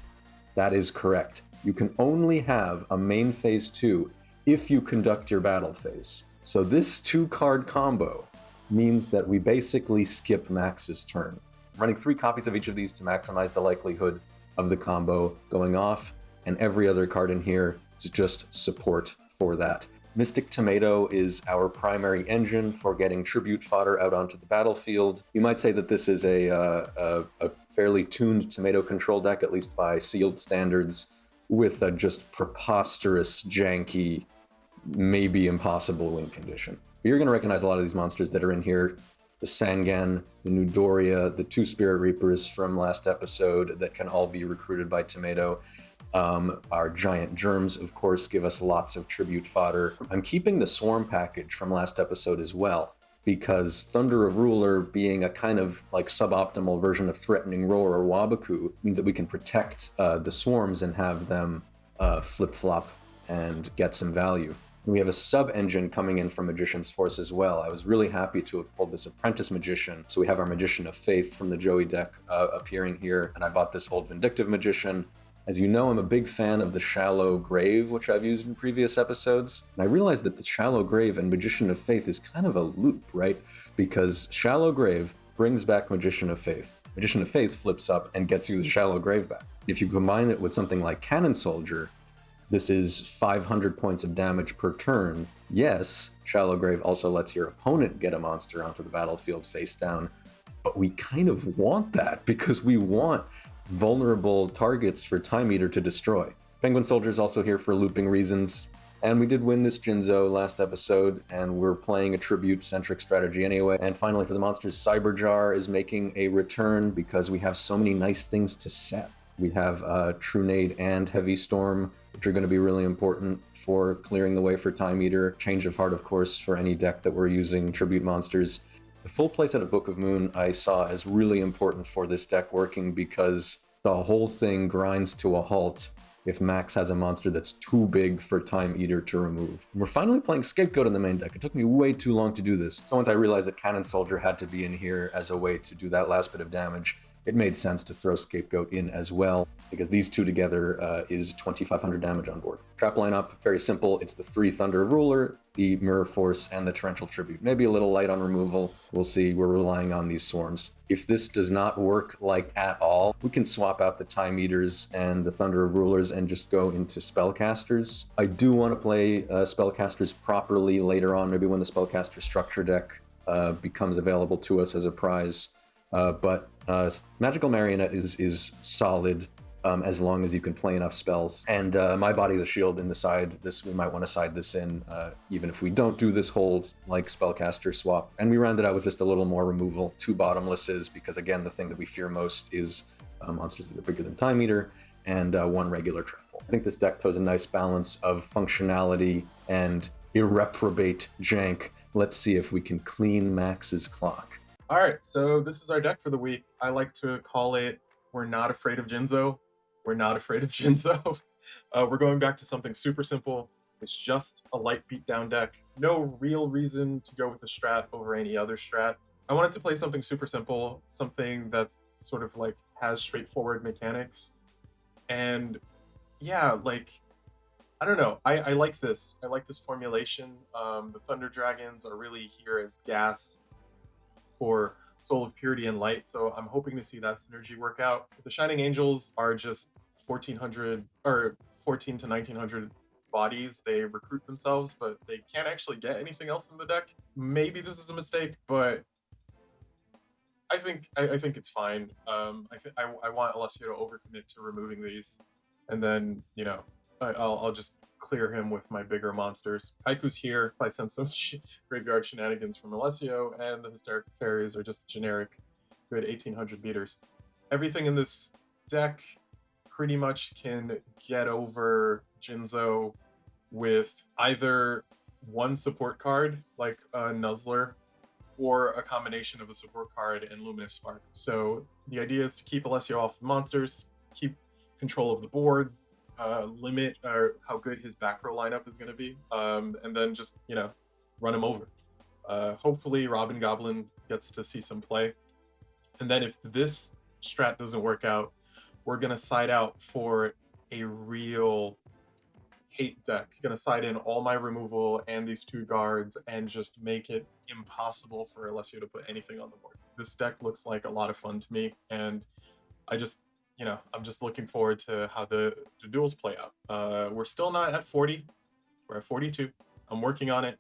That is correct. You can only have a main phase 2 if you conduct your battle phase. So this 2-card combo means that we basically skip Max's turn. I'm running 3 copies of each of these to maximize the likelihood of the combo going off, and every other card in here is just support for that. Mystic Tomato is our primary engine for getting tribute fodder out onto the battlefield. You might say that this is a fairly tuned tomato control deck, at least by sealed standards, with a just preposterous, janky, maybe impossible win condition. But you're going to recognize a lot of these monsters that are in here. The Sangan, the Nudoria, the 2 Spirit Reapers from last episode that can all be recruited by Tomato. Our giant germs, of course, give us lots of tribute fodder. I'm keeping the Swarm package from last episode as well, because Thunder of Ruler, being a kind of like suboptimal version of Threatening Roar or Wabaku, means that we can protect the swarms and have them flip-flop and get some value. We have a sub-engine coming in from Magician's Force as well. I was really happy to have pulled this Apprentice Magician. So we have our Magician of Faith from the Joey deck appearing here, and I bought this Old Vindictive Magician. As you know, I'm a big fan of the Shallow Grave, which I've used in previous episodes. And I realized that the Shallow Grave and Magician of Faith is kind of a loop, right? Because Shallow Grave brings back Magician of Faith. Magician of Faith flips up and gets you the Shallow Grave back. If you combine it with something like Cannon Soldier, this is 500 points of damage per turn. Yes, Shallow Grave also lets your opponent get a monster onto the battlefield face down, but we kind of want that because we want vulnerable targets for Time Eater to destroy. Penguin Soldier is also here for looping reasons, and we did win this Jinzo last episode, and we're playing a tribute-centric strategy anyway. And finally, for the monsters, Cyberjar is making a return because we have so many nice things to set. We have True Nade and Heavy Storm, which are going to be really important for clearing the way for Time Eater. Change of Heart, of course, for any deck that we're using tribute monsters. The full playset of Book of Moon I saw as really important for this deck working because the whole thing grinds to a halt if Max has a monster that's too big for Time Eater to remove. And we're finally playing Scapegoat in the main deck. It took me way too long to do this. So once I realized that Cannon Soldier had to be in here as a way to do that last bit of damage, it made sense to throw Scapegoat in as well, because these two together is 2,500 damage on board. Trap lineup, very simple. It's the 3 Thunder of Ruler, the Mirror Force, and the Torrential Tribute. Maybe a little light on removal. We'll see. We're relying on these swarms. If this does not work like at all, we can swap out the Time Eaters and the Thunder of Rulers and just go into Spellcasters. I do want to play Spellcasters properly later on, maybe when the Spellcaster structure deck becomes available to us as a prize. But Magical Marionette is solid as long as you can play enough spells. And My Body's a Shield in the side. We might want to side this in, even if we don't do this hold like Spellcaster swap. And we round it out with just a little more removal, 2 bottomlesses, because again, the thing that we fear most is monsters that are bigger than Time Eater, and 1 regular trap hole. I think this deck toes a nice balance of functionality and irreprobate jank. Let's see if we can clean Max's clock. All right, so this is our deck for the week. I like to call it, we're not afraid of Jinzo. We're not afraid of Jinzo. We're going back to something super simple. It's just a light beatdown deck. No real reason to go with the strat over any other strat. I wanted to play something super simple, something that sort of like has straightforward mechanics. And yeah, like, I don't know. I like this. I like this formulation. The Thunder Dragons are really here as gas for Soul of Purity and Light, so I'm hoping to see that synergy work out. The Shining Angels are just 1400 or 14 to 1900 bodies. They recruit themselves, but they can't actually get anything else in the deck. Maybe this is a mistake, but I think it's fine. I want Alessio to overcommit to removing these, and then I'll just clear him with my bigger monsters. Kaiku's here. If I sense some graveyard shenanigans from Alessio, and the Hysteric Fairies are just generic, good 1800 beaters. Everything in this deck pretty much can get over Jinzo with either one support card, like a Nuzzler, or a combination of a support card and Luminous Spark. So the idea is to keep Alessio off the monsters, keep control of the board, limit how good his back row lineup is going to be, and then just run him over. Hopefully Robin Goblin gets to see some play, and then if this strat doesn't work out, we're going to side out for a real hate deck. Gonna side in all my removal and these two guards and just make it impossible for Alessio to put anything on the board. This deck looks like a lot of fun to me, and I just, I'm just looking forward to how the duels play out. We're still not at 40. We're at 42. I'm working on it.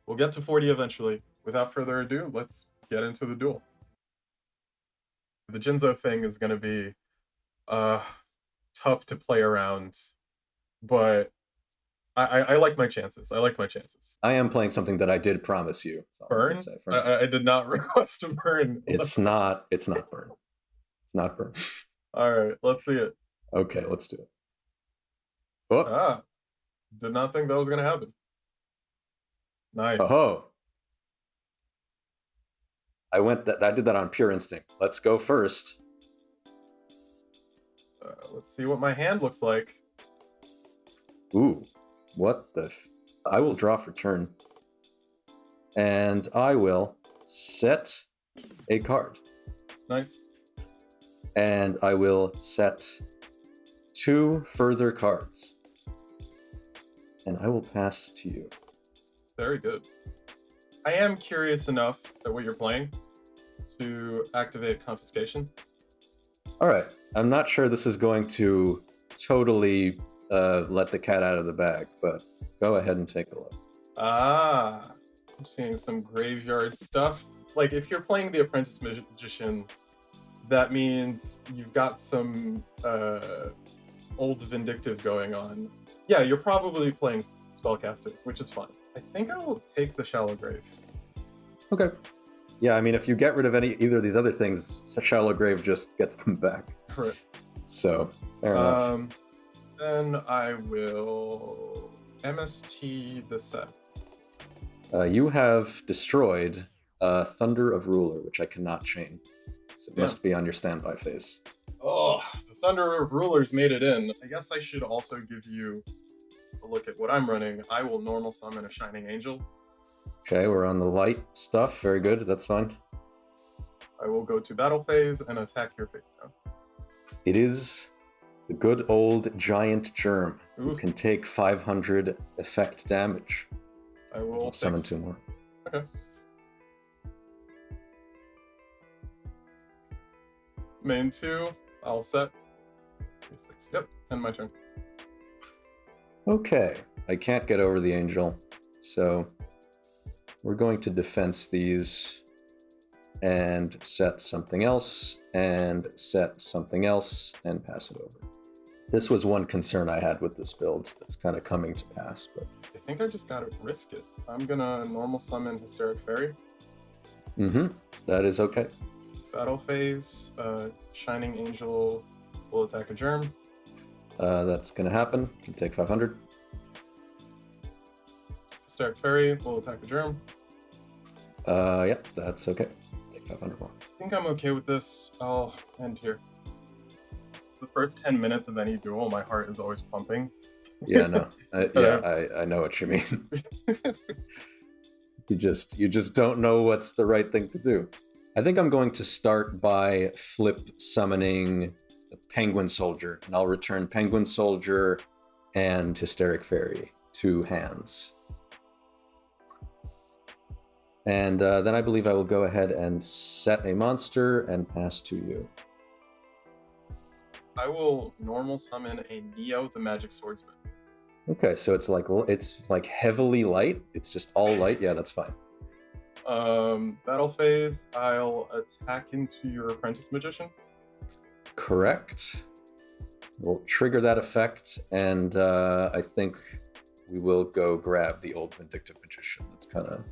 We'll get to 40 eventually. Without further ado, let's get into the duel. The Jinzo thing is gonna be tough to play around, but I like my chances. I am playing something that I did promise you. Burn? I did not request a burn. It's not burn. It's not burn. All right, let's see it. Okay, let's do it. Oh. Did not think that was going to happen. Nice. Oh. I did that on pure instinct. Let's go first. Let's see what my hand looks like. Ooh, what the... I will draw for turn. And I will set a card. Nice. And I will set 2 further cards. And I will pass to you. Very good. I am curious enough at what you're playing to activate Confiscation. All right. I'm not sure this is going to totally let the cat out of the bag, but go ahead and take a look. I'm seeing some graveyard stuff. Like, if you're playing the Apprentice Magician, that means you've got some old Vindictive going on. Yeah, you're probably playing Spellcasters, which is fine. I think I will take the Shallow Grave. Okay. Yeah, I mean, if you get rid of either of these other things, Shallow Grave just gets them back. Right. So, fair enough. Then I will MST the set. You have destroyed Thunder of Ruler, which I cannot chain. So it must be on your standby phase. Oh, the Thunder of Rulers made it in. I guess I should also give you a look at what I'm running. I will normal summon a Shining Angel. Okay, we're on the light stuff. Very good. That's fine. I will go to battle phase and attack your face down. It is the good old Giant Germ, who can take 500 effect damage. I will summon 2 more. Okay. Main 2, I'll set 3-6. Yep, end my turn. Okay, I can't get over the angel, so we're going to defense these and set something else and set something else and pass it over. This was one concern I had with this build that's kind of coming to pass, but I think I just gotta risk it. I'm gonna normal summon Hysteric Fairy. That is okay. Battle phase, Shining Angel will attack a germ. That's gonna happen. Can take 500. Hysteric Fairy will attack a germ. Yep, that's okay. Take 500 more. I think I'm okay with this. I'll end here. The first 10 minutes of any duel, my heart is always pumping. Yeah, no. I know what you mean. You just don't know what's the right thing to do. I think I'm going to start by flip summoning the Penguin Soldier, and I'll return Penguin Soldier and Hysteric Fairy to hands. And then I believe I will go ahead and set a monster and pass to you. I will normal summon a Neo the Magic Swordsman. Okay, so it's like heavily light. It's just all light. Yeah, that's fine. Battle phase, I'll attack into your Apprentice Magician. Correct. We'll trigger that effect, and I think we will go grab the old Vindictive Magician. That's kind of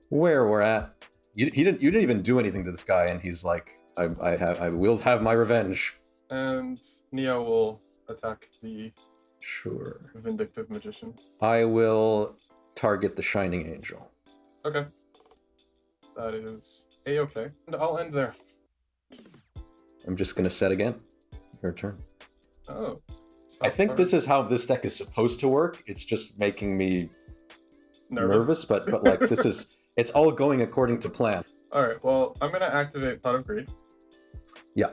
where we're at. You didn't even do anything to this guy, and he's like, I will have my revenge. And Neo will attack the Sure. Vindictive Magician. I will target the Shining Angel. Okay. That is A-okay. And I'll end there. I'm just gonna set again. Your turn. Oh. I think this is how this deck is supposed to work. It's just making me nervous, but like this is, it's all going according to plan. All right, well, I'm going to activate Pot of Greed. Yeah.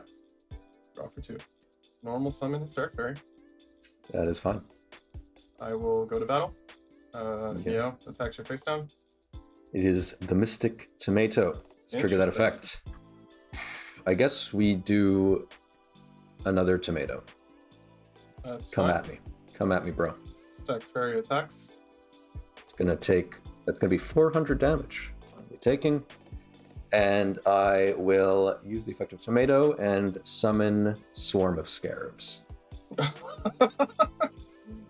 Draw for 2. Normal summon Hysteric Fairy. That is fine. I will go to battle. Neo attacks your face down. It is the Mystic Tomato. Let's trigger that effect. I guess we do another tomato. That's Come fine. at me. Come at me, bro. Stack Fairy attacks. It's gonna take, that's gonna be 400 damage. Finally taking. And I will use the effect of tomato and summon Swarm of Scarabs.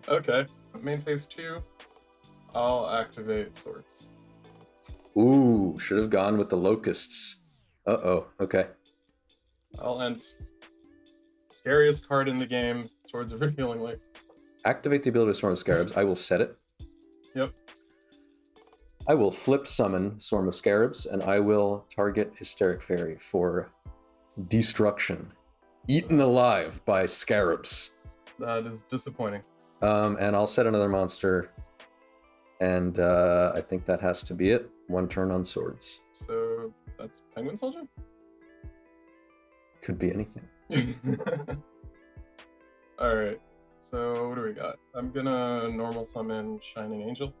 Okay. Main phase 2. I'll activate Swords. Ooh, should have gone with the locusts. Uh-oh, okay. I'll end. Scariest card in the game. Swords of Revealing Light. Activate the ability of Swarm of Scarabs. I will set it. Yep. I will flip summon Swarm of Scarabs, and I will target Hysteric Fairy for destruction. Eaten alive by scarabs. That is disappointing. And I'll set another monster, and I think that has to be it. One turn on swords. So that's Penguin Soldier? Could be anything. Alright, so what do we got? I'm gonna normal summon Shining Angel.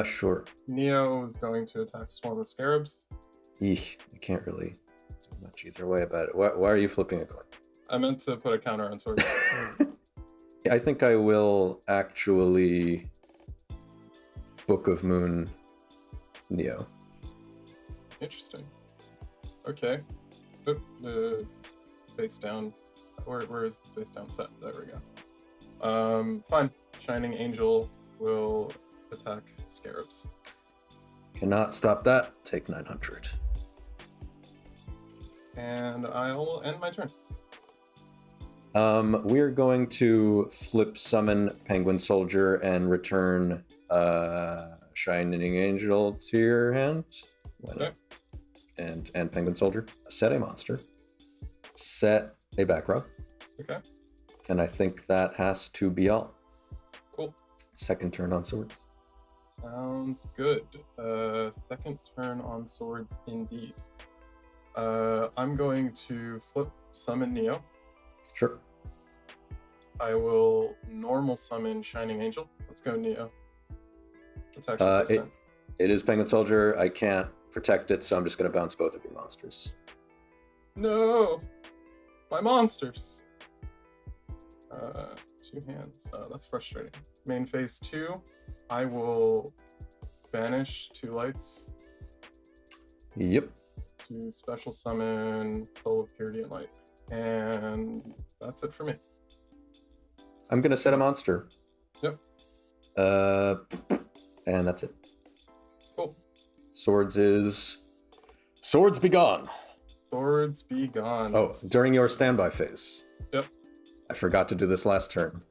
Sure. Neo is going to attack Swarm of Scarabs. Eesh, you can't really do much either way about it. Why are you flipping a coin? I meant to put a counter on Swords. I think I will actually Book of Moon Neo. Interesting. Okay. Oop, the face down. Where is the face down set? There we go. Fine. Shining Angel will attack Scarabs. Cannot stop that. Take 900. And I will end my turn. We're going to flip summon Penguin Soldier and return Shining Angel to your hand. Okay. And Penguin Soldier. Set a monster. Set a back row. Okay. And I think that has to be all. Cool. Second turn on swords. Sounds good. Second turn on swords indeed. I'm going to flip summon Neo. Sure. I will normal summon Shining Angel. Let's go, Neo. Attack your first turn. It is Penguin Soldier. I can't protect it, so I'm just going to bounce both of your monsters. No! My monsters! 2 hands. That's frustrating. Main phase 2. I will banish 2 lights Yep. to special summon Soul of Purity and Light. And that's it for me. I'm going to set a monster. Yep. And that's it. Cool. Swords be gone. Swords be gone. Oh, during your standby phase. Yep. I forgot to do this last turn.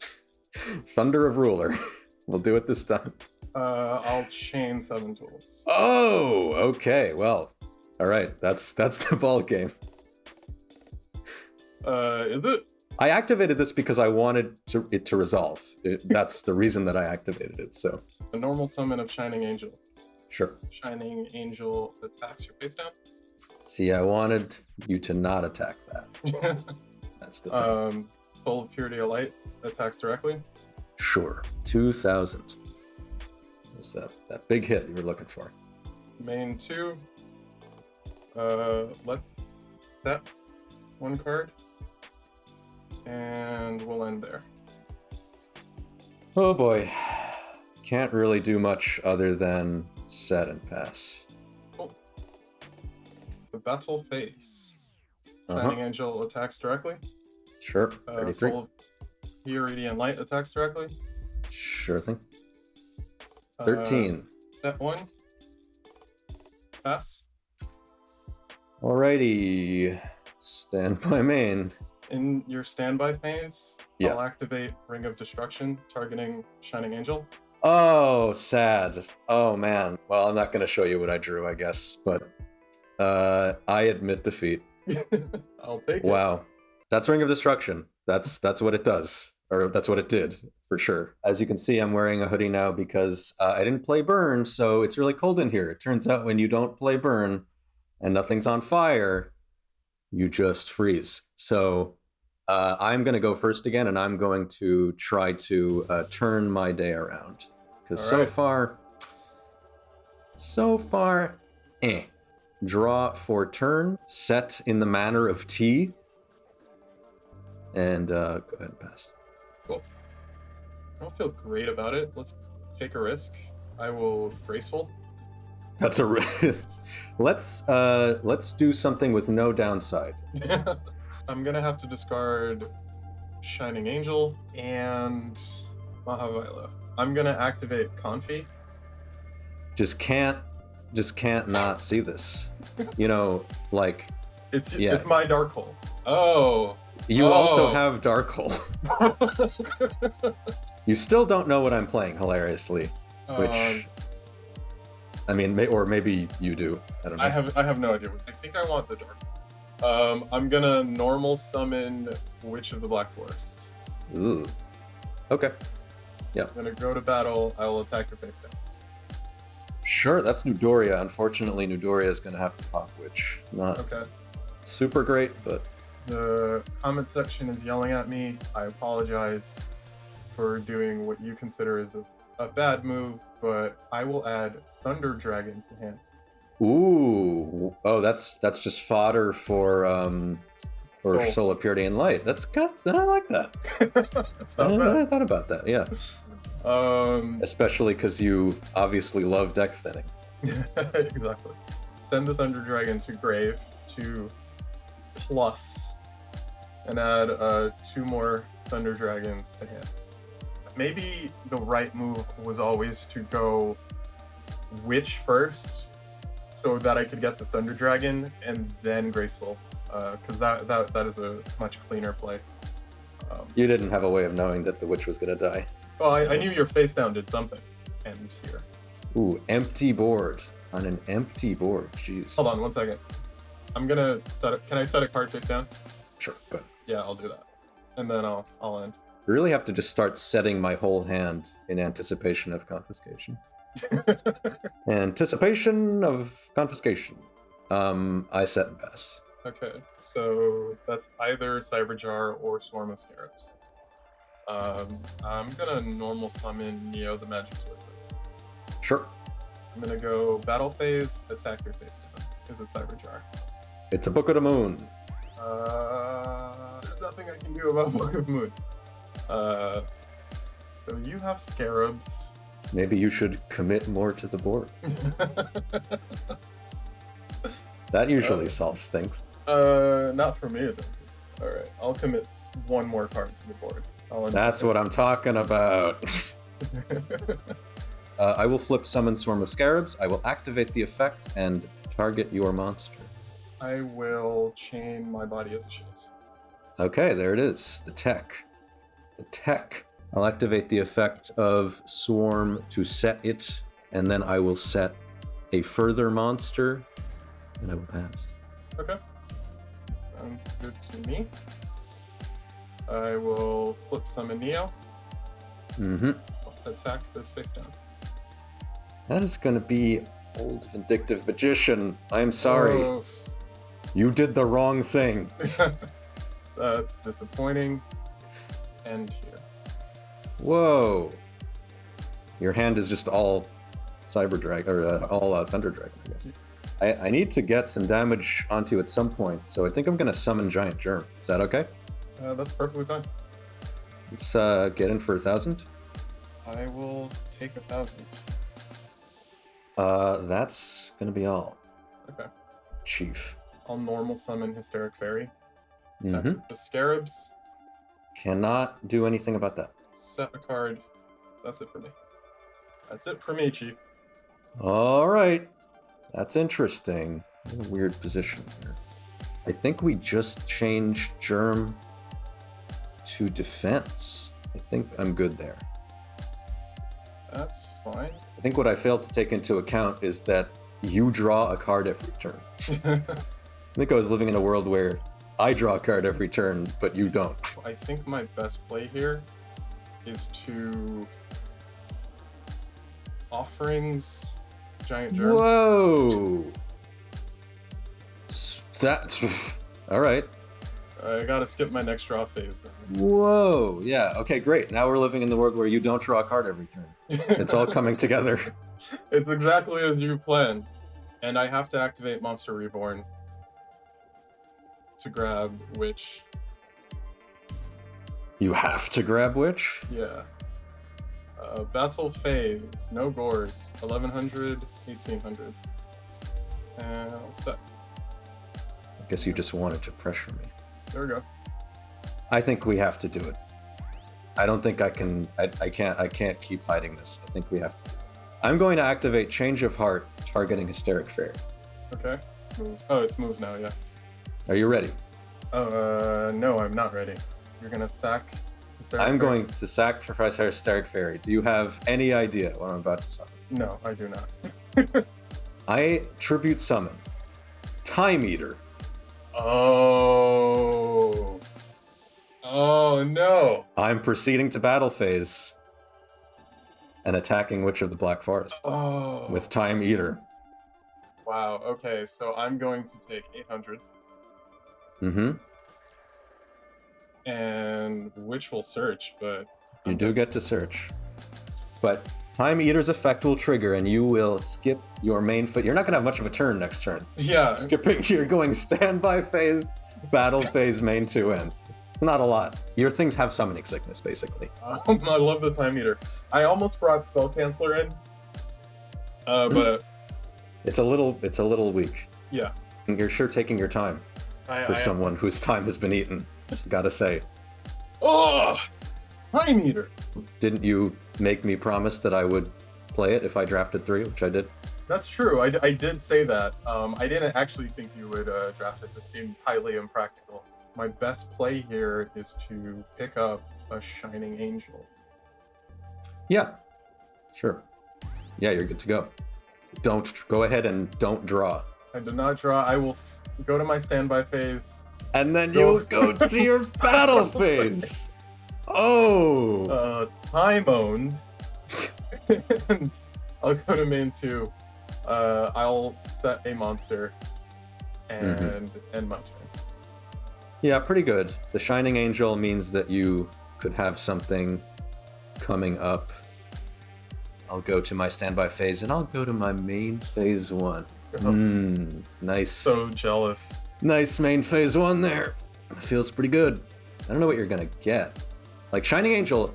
Thunder of Ruler. We'll do it this time. I'll chain 7 tools. Oh, okay. Well, all right. That's the ball game. Is it? I activated this because I wanted it to resolve. That's the reason that I activated it. So A normal summon of Shining Angel. sure. Shining Angel attacks your face down. See, I wanted you to not attack that. That's the thing. Soul of Purity of Light attacks directly. Sure. 2,000. It's that big hit you were looking for. Main 2. Let's set 1 card. And we'll end there. Oh boy. Can't really do much other than set and pass. Cool. The battle phase. Shining Angel attacks directly. Sure. 33. Soul of Purity and Light attacks directly. Sure thing. 13. Set 1. Pass. Alrighty. Stand by main. In your standby phase, Yeah. I'll activate Ring of Destruction, targeting Shining Angel. Oh, sad. Oh, man. Well, I'm not going to show you what I drew, I guess, but I admit defeat. I'll take it. Wow. That's Ring of Destruction. That's what it does. Or that's what it did, for sure. As you can see, I'm wearing a hoodie now because I didn't play Burn, so it's really cold in here. It turns out when you don't play Burn and nothing's on fire, you just freeze. So I'm going to go first again, and I'm going to try to turn my day around. Because so far, Draw for turn, set in the manner of T, and go ahead and pass. Cool. I don't feel great about it. Let's take a risk. I will graceful. That's a let's do something with no downside. I'm gonna have to discard Shining Angel and Mahavila. I'm gonna activate Confi. Just can't not see this. You know, like it's my dark hole. Oh. You also have dark hole. You still don't know what I'm playing, hilariously. Which I mean, or maybe you do. I don't know. I have no idea. I think I want the dark. I'm gonna normal summon Witch of the Black Forest. Ooh. Okay. Yeah. I'm gonna go to battle. I will attack your face down. Sure, that's Nudoria. Unfortunately, Nudoria is gonna have to pop Witch. Not super great, but the comment section is yelling at me. I apologize for doing what you consider is a bad move, but I will add Thunder Dragon to hand. Ooh. Oh, that's just fodder for Soul of Purity and Light. That's good. I like that. That's not bad. I thought about that, yeah. Especially because you obviously love deck thinning. Exactly. Send the Thunder Dragon to grave to plus and add 2 more Thunder Dragons to hand. Maybe the right move was always to go Witch first so that I could get the Thunder Dragon and then Graceful, because that is a much cleaner play. You didn't have a way of knowing that the Witch was going to die. Well, I knew your face down did something. And here. Ooh, empty board. On an empty board, jeez. Hold on 1 second. I'm gonna set it. Can I set a card face down? Sure, good. Yeah, I'll do that. And then I'll end. I really have to just start setting my whole hand in anticipation of confiscation. Anticipation of confiscation. I set and pass. Okay, so that's either Cyberjar or Swarm of Scarabs. I'm gonna normal summon Neo the Magic Swordsman. Sure. I'm gonna go battle phase, attack your face down. Is it Cyberjar? It's a Book of the Moon. There's nothing I can do about Book of Moon. So you have Scarabs. Maybe you should commit more to the board. That usually solves things. Not for me, though. Alright, I'll commit 1 more card to the board. That's what I'm talking about. I will flip Summon Swarm of Scarabs. I will activate the effect and target your monster. I will chain my body as a shield. Okay, there it is. The tech. I'll activate the effect of Swarm to set it, and then I will set a further monster, and I will pass. Okay. Sounds good to me. I will flip summon Neo. Attack this face down. That is going to be Old Vindictive Magician. I'm sorry. Oh. You did the wrong thing. That's disappointing. And here. Whoa. Your hand is just all Cyber Dragon, or all Thunder Dragon, I guess. I need to get some damage onto at some point, so I think I'm going to summon Giant Germ. Is that okay? That's perfectly fine. Let's get in for 1,000. I will take 1,000. That's going to be all. Okay. Chief. I'll normal summon Hysteric Fairy. Mm-hmm. The Scarabs. Cannot do anything about that. Set a card. That's it for me. That's it for me, Chief. All right. That's interesting. Weird position here. I think we just changed Germ to defense. I think I'm good there. That's fine. I think what I failed to take into account is that you draw a card every turn. I think I was living in a world where I draw a card every turn, but you don't. I think my best play here is to Offerings Giant Germ. Whoa! That's all right. I gotta skip my next draw phase then. Whoa! Yeah. Okay. Great. Now we're living in the world where you don't draw a card every turn. It's all coming together. It's exactly as you planned, and I have to activate Monster Reborn to grab Witch. You have to grab Witch? Yeah. Battle phase, no gores, 1100, 1800. And I'll set. I guess you just wanted to pressure me. There we go. I think we have to do it. I don't think I can. I can't keep hiding this. I think we have to. I'm going to activate Change of Heart, targeting Hysteric Fairy. Okay. Move. Oh, it's moved now. Yeah. Are you ready? No, I'm not ready. You're gonna sack Hysteric I'm Fairy? going to sacrifice our Hysteric Fairy. Do you have any idea what I'm about to summon? No, I do not. I tribute summon Time Eater. Oh. Oh no. I'm proceeding to battle phase and attacking Witch of the Black Forest Oh. with Time Eater. Wow. Okay, so I'm going to take 800, Mm-hmm. and Witch will search, but You do get to search. But Time Eater's effect will trigger and you will skip your main phase. You're not going to have much of a turn next turn. yeah. Skipping, you're going standby phase, battle phase, main 2 ends. It's not a lot. Your things have summoning sickness, basically. I love the Time Eater. I almost brought Spell Canceller in, but It's a little weak. yeah. You're sure taking your time for someone whose time has been eaten. Gotta say. Oh, Time Eater. Didn't you make me promise that I would play it if I drafted 3, which I did? That's true. I did say that. I didn't actually think you would draft it. It seemed highly impractical. My best play here is to pick up a Shining Angel. Yeah. Sure. Yeah, you're good to go. Don't go ahead and don't draw. I did not draw. I will go to my standby phase. And then you'll go to your battle phase. Oh. Time owned. And I'll go to main 2. I'll set a monster and end my turn. Yeah, pretty good. The Shining Angel means that you could have something coming up. I'll go to my standby phase and I'll go to my main phase 1. Nice. So jealous. Nice main phase 1 there. Feels pretty good. I don't know what you're gonna get. Like, Shining Angel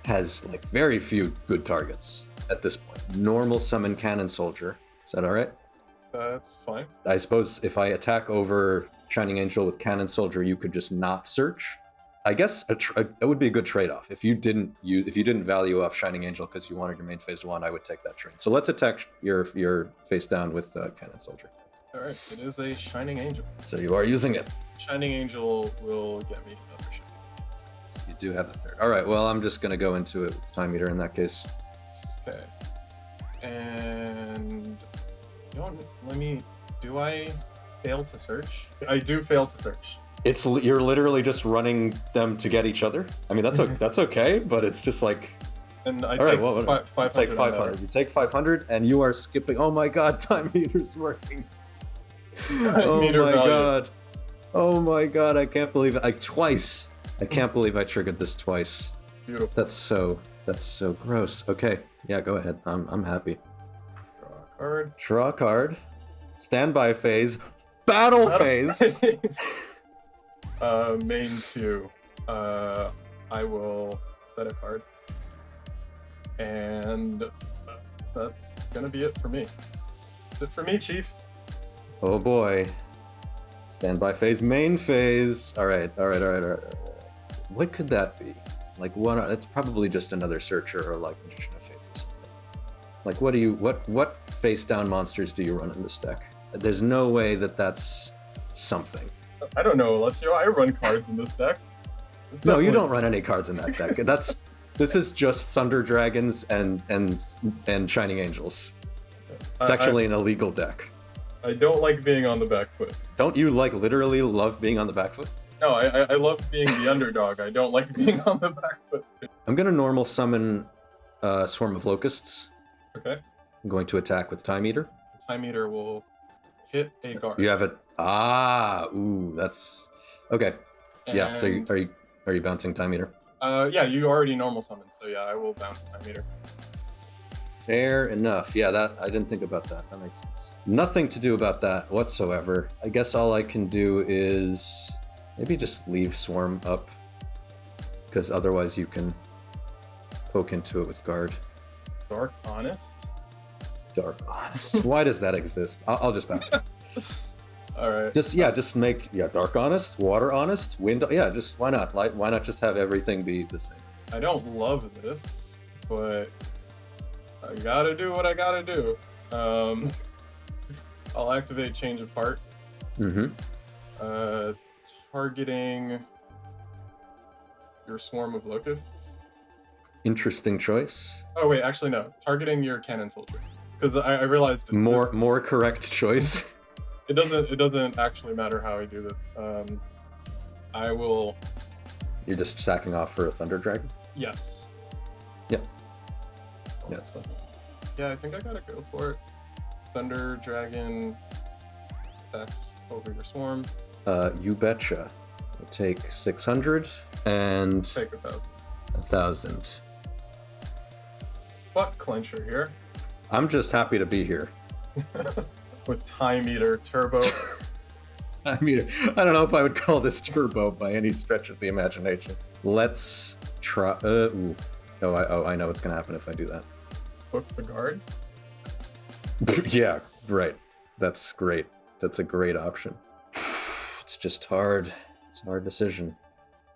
has like very few good targets at this point. Normal summon Cannon Soldier. Is that alright? That's fine. I suppose if I attack over Shining Angel with Cannon Soldier, you could just not search. I guess it would be a good trade-off. If you didn't value off Shining Angel because you wanted your main phase 1, I would take that trade. So let's attack your face down with Cannon Soldier. All right, it is a Shining Angel. So you are using it. Shining Angel will get me another Shining. So you do have a third. All right. Well, I'm just gonna go into it with Time Eater in that case. Okay. And do I fail to search? I do fail to search. You're literally just running them to get each other. I mean, that's okay, but it's just like. And I all take right, well, 500. Take 500. You take 500, and you are skipping. Oh my God, Time Eater's working. Oh my God. Oh my God, I can't believe it. Twice. I can't believe I triggered this twice. Beautiful. That's so gross. Okay, yeah, go ahead. I'm happy. card. Draw a card. Standby phase. Battle phase. Main 2. I will set a card. And that's gonna be it for me. That's it for me, Chief. Oh boy. Standby phase, main phase. All right. What could that be? Like one? It's probably just another searcher or like Magician of Fates or something. Like what face down monsters do you run in this deck? There's no way that that's something. I don't know, Alessio. I run cards in this deck. No, you don't run any cards in that deck. This is just Thunder Dragons and Shining Angels. It's actually an illegal deck. I don't like being on the back foot. Don't you like literally love being on the back foot? No, I love being the underdog. I don't like being on the back foot. I'm gonna normal summon Swarm of Locusts. Okay. I'm going to attack with Time Eater. Time Eater will hit a guard. You have it. Ooh, that's okay. Yeah. So are you bouncing Time Eater? Yeah, you already normal summon, so yeah, I will bounce Time Eater. Fair enough. Yeah, that I didn't think about that. That makes sense. Nothing to do about that whatsoever. I guess all I can do is maybe just leave Swarm up, because otherwise you can poke into it with guard. Dark Honest? Dark Honest. Why does that exist? I'll just bounce it. All right. Just make Dark Honest, Water Honest, Wind. Yeah, just why not? Like, why not just have everything be the same? I don't love this, but I gotta do what I gotta do. I'll activate Change of Heart. Mm-hmm. Targeting your Swarm of Locusts. Interesting choice. Oh wait, actually no. Targeting your Cannon Soldier, because I realized more correct choice. It doesn't actually matter how I do this. I will. You're just sacking off for a Thunder Dragon? Yes. Yep. Yes. Yeah, I think I gotta go for it. Thunder Dragon attacks over your swarm. You betcha. We'll take 600 and Take 1,000. 1,000. Butt clencher here. I'm just happy to be here. With Time Eater Turbo. Time Eater. I don't know if I would call this turbo by any stretch of the imagination. Let's try. Ooh. I know what's gonna happen if I do that. Book the guard. Yeah, right. That's great. That's a great option. It's just hard. It's a hard decision.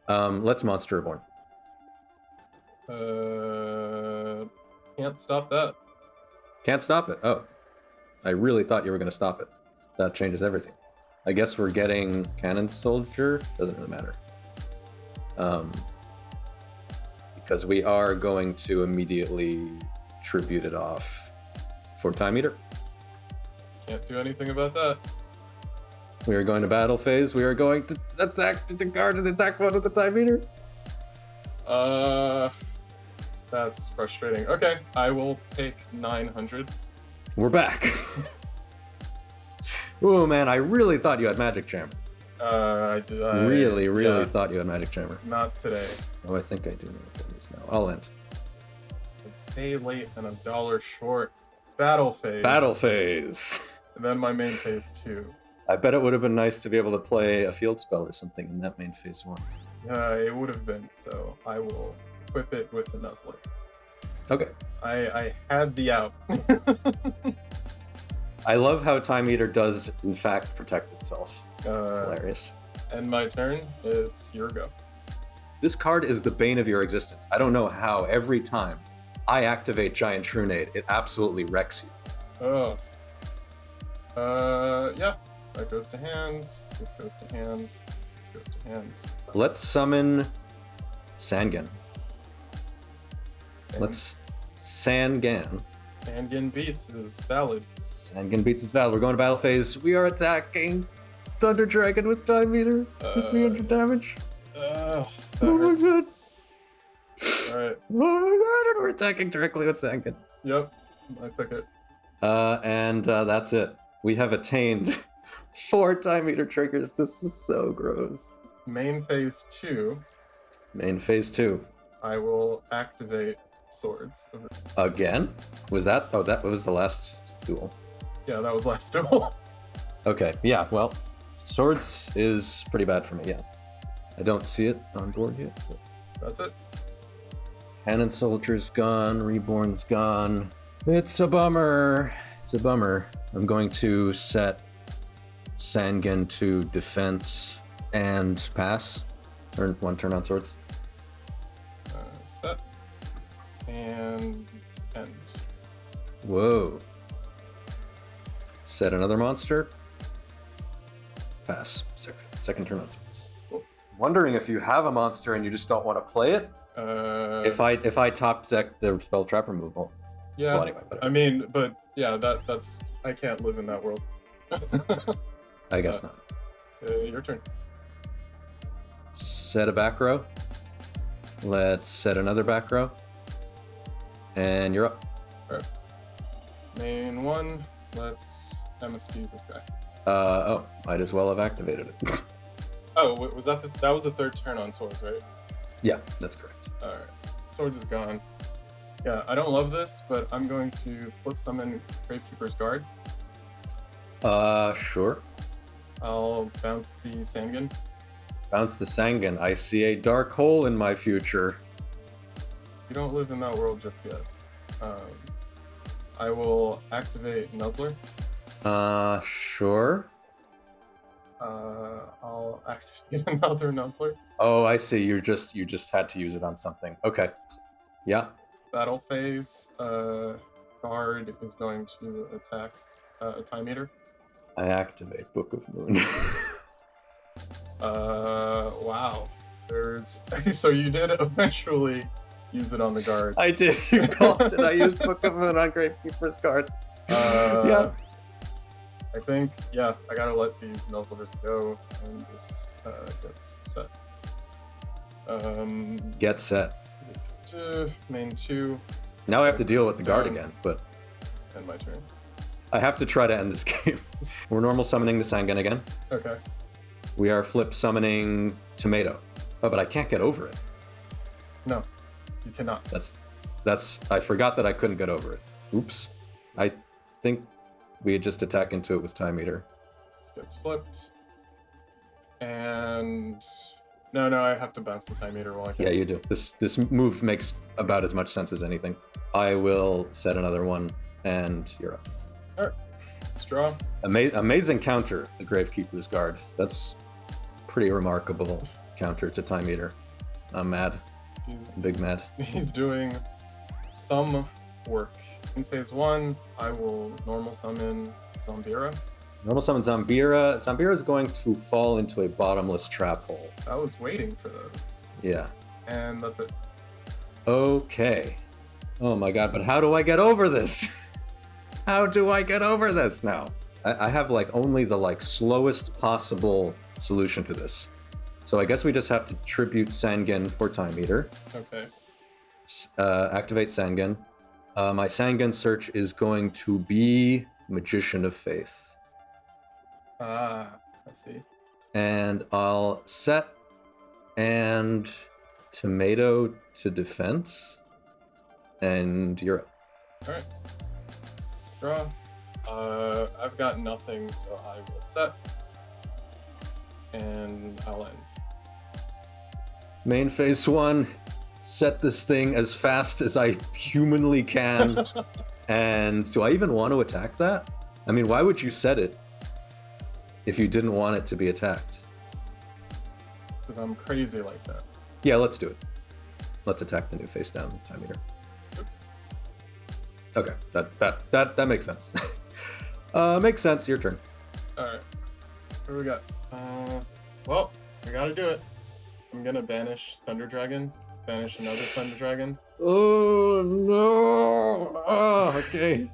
Let's Monster Reborn. Can't stop that. Can't stop it. Oh. I really thought you were going to stop it. That changes everything. I guess we're getting Cannon Soldier. Doesn't really matter. Because we are going to immediately tribute it off for Time Eater. Can't do anything about that. We are going to battle phase. We are going to attack the guard and attack one of the Time Eater. That's frustrating. Okay, I will take 900. We're back. Oh man, I really thought you had Magic Jammer. I really thought you had Magic Jammer. Not today. Oh, I think I do know what that is now. I'll end. A day late and $1 short. Battle phase. Battle phase. And then my main phase 2. I bet it would have been nice to be able to play a field spell or something in that main phase 1. It would have been, so I will equip it with a Nuzzler. Okay. I had the out. I love how Time Eater does, in fact, protect itself. It's hilarious. And my turn, it's your go. This card is the bane of your existence. I don't know how every time I activate Giant Trunade, it absolutely wrecks you. Yeah. That goes to hand. This goes to hand. This goes to hand. Let's summon Sangan. Let's Sangan. Sangan beats is valid. Sangan beats is valid. We're going to battle phase. We are attacking Thunder Dragon with Time Eater. 300 damage. Oh my god. Alright. Oh my god, and we're attacking directly with Sangan. Yep, I took it. And that's it. We have attained 4 Time Eater triggers. This is so gross. Main phase 2. Main phase 2. I will activate Swords. Again? Was that? Oh, that was the last duel? Yeah, that was last duel. Okay, yeah, well, swords is pretty bad for me, yeah. I don't see it on board yet. But... That's it. Cannon Soldier's gone, Reborn's gone. It's a bummer. It's a bummer. I'm going to set Sangen to defense and pass. One turn on swords. Set. And end. Whoa. Set another monster. Pass. Second turn on swords. Cool. Wondering if you have a monster and you just don't want to play it. If I top deck the spell trap removal. Yeah. Well, anyway, I mean, but yeah, that's I can't live in that world. I guess not. Your turn. Set a back row. Let's set another back row. And you're up. All right. Main one. Let's MSD this guy. Might as well have activated it. Oh, was that that was the third turn on swords, right? Yeah, that's correct. All right. Swords is gone. Yeah, I don't love this, but I'm going to flip summon Gravekeeper's Guard. Sure. I'll bounce the Sangen. Bounce the Sangen. I see a dark hole in my future. You don't live in that world just yet. I will activate Nuzzler. Sure. I'll activate another Nuzzler. Oh, I see. You just had to use it on something. Okay. Yeah. Battle phase. Guard is going to attack a Time Eater. I activate Book of Moon. Wow. There's so you did eventually use it on the guard. I did. You called it. I used Book of Moon on Gravekeeper's Guard. Yeah. I think, yeah, I gotta let these Nuzzlers go and this gets set. Get set. Main 2. Now I have to deal with the guard again, but End my turn. I have to try to end this game. We're normal summoning the Sangen again. Okay. We are flip summoning Tomato. Oh, but I can't get over it. No, you cannot. That's I forgot that I couldn't get over it. Oops. I think we just attack into it with Time Eater. This gets flipped. And no, I have to bounce the Time Eater while I can. Yeah, you do. This move makes about as much sense as anything. I will set another one, and you're up. Alright. Let's draw. Amazing counter, the Gravekeeper's Guard. That's pretty remarkable counter to Time Eater. I'm mad. Big mad. He's doing some work. In phase 1, I will normal summon Zombira. Normal summon Zombira. Zombira is going to fall into a bottomless trap hole. I was waiting for those. Yeah. And that's it. Okay. Oh my god, but how do I get over this? How do I get over this now? I have only the slowest possible solution to this. So I guess we just have to tribute Sangen for Time Eater. Okay. Activate Sangen. My Sangen search is going to be Magician of Faith. I see. And I'll set and Tomato to defense. And you're up. Alright. Draw. I've got nothing, so I will set. And I'll end. Main phase 1. Set this thing as fast as I humanly can. And do I even want to attack that? I mean, why would you set it if you didn't want it to be attacked? Because I'm crazy like that. Yeah, let's do it. Let's attack the new face down Time Eater. Okay, that makes sense. Makes sense. Your turn. All right. What do we got? Well, we gotta do it. I'm gonna banish Thunder Dragon. Banish another Thunder Dragon. Oh no! Oh, okay.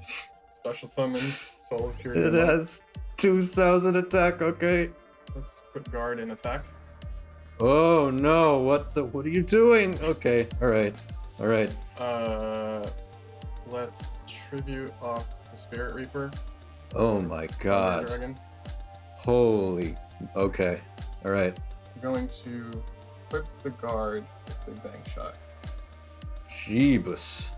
Special summon Soul of Purity. It has 2,000 attack. Okay. Let's put guard in attack. Oh no! What are you doing? Okay. All right. Let's tribute off the Spirit Reaper. Oh my god. Dragon. Holy. Okay. All right. I'm going to equip the guard with Big Bang Shot. Jeebus.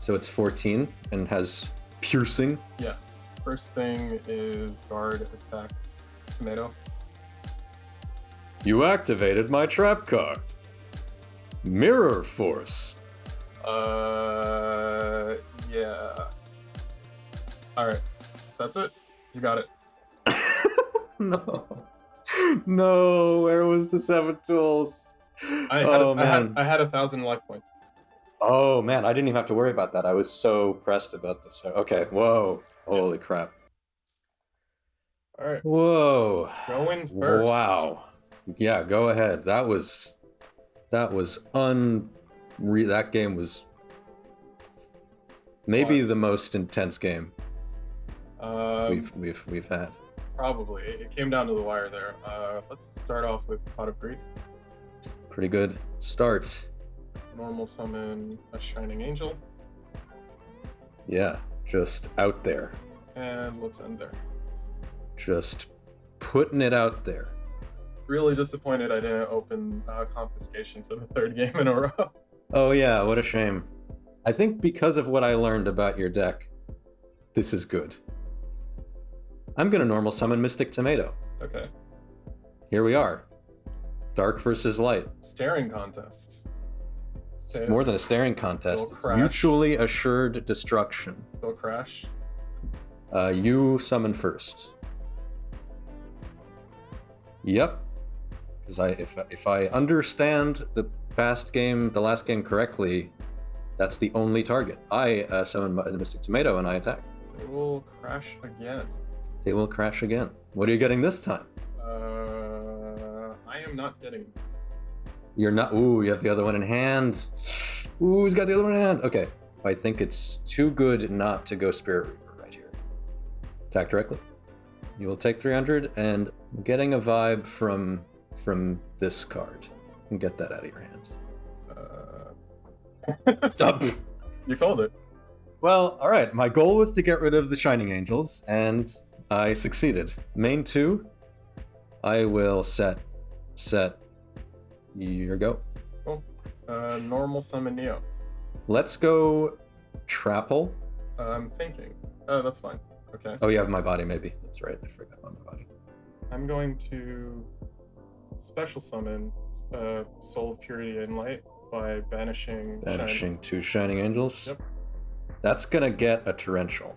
So it's 14 and has piercing. Yes. First thing is guard attacks tomato. You activated my trap card. Mirror Force. Yeah. Alright. That's it. You got it. No. No, where was the 7 tools? I had 1,000 life points. Oh man, I didn't even have to worry about that. I was so pressed about this. Okay, whoa. Holy crap. Alright. Whoa. Go in first. Wow. Yeah, go ahead. That was unreal. That game was maybe the most intense game we've had. Probably. It came down to the wire there. Let's start off with Pot of Greed. Pretty good start. Normal summon a Shining Angel. Yeah, just out there. And let's end there. Just putting it out there. Really disappointed I didn't open Confiscation for the 3rd game in a row. Oh yeah, what a shame. I think because of what I learned about your deck, this is good. I'm gonna normal summon Mystic Tomato. Okay. Here we are. Dark versus light. Staring contest. It's more than a staring contest. It'll It's crash. mutually assured destruction. Go crash. You summon first. Yep. Because if I understand the last game correctly, that's the only target. I summon the Mystic Tomato and I attack. It will crash again. They will crash again. What are you getting this time? I am not getting. You're not. Ooh, you have the other one in hand. Ooh, he's got the other one in hand. Okay. I think it's too good not to go Spirit Reaper right here. Attack directly. You will take 300, and getting a vibe from this card. And get that out of your hands. You called it. Well, all right. My goal was to get rid of the Shining Angels, and I succeeded. Main 2, I will set your go. Cool. Normal summon Neo. Let's go Trapple. I'm thinking. Oh, that's fine. Okay. Oh, you have my body, maybe. That's right. I forgot about my body. I'm going to special summon Soul of Purity and Light by banishing 2 Shining Angels. Yep. That's gonna get a Torrential.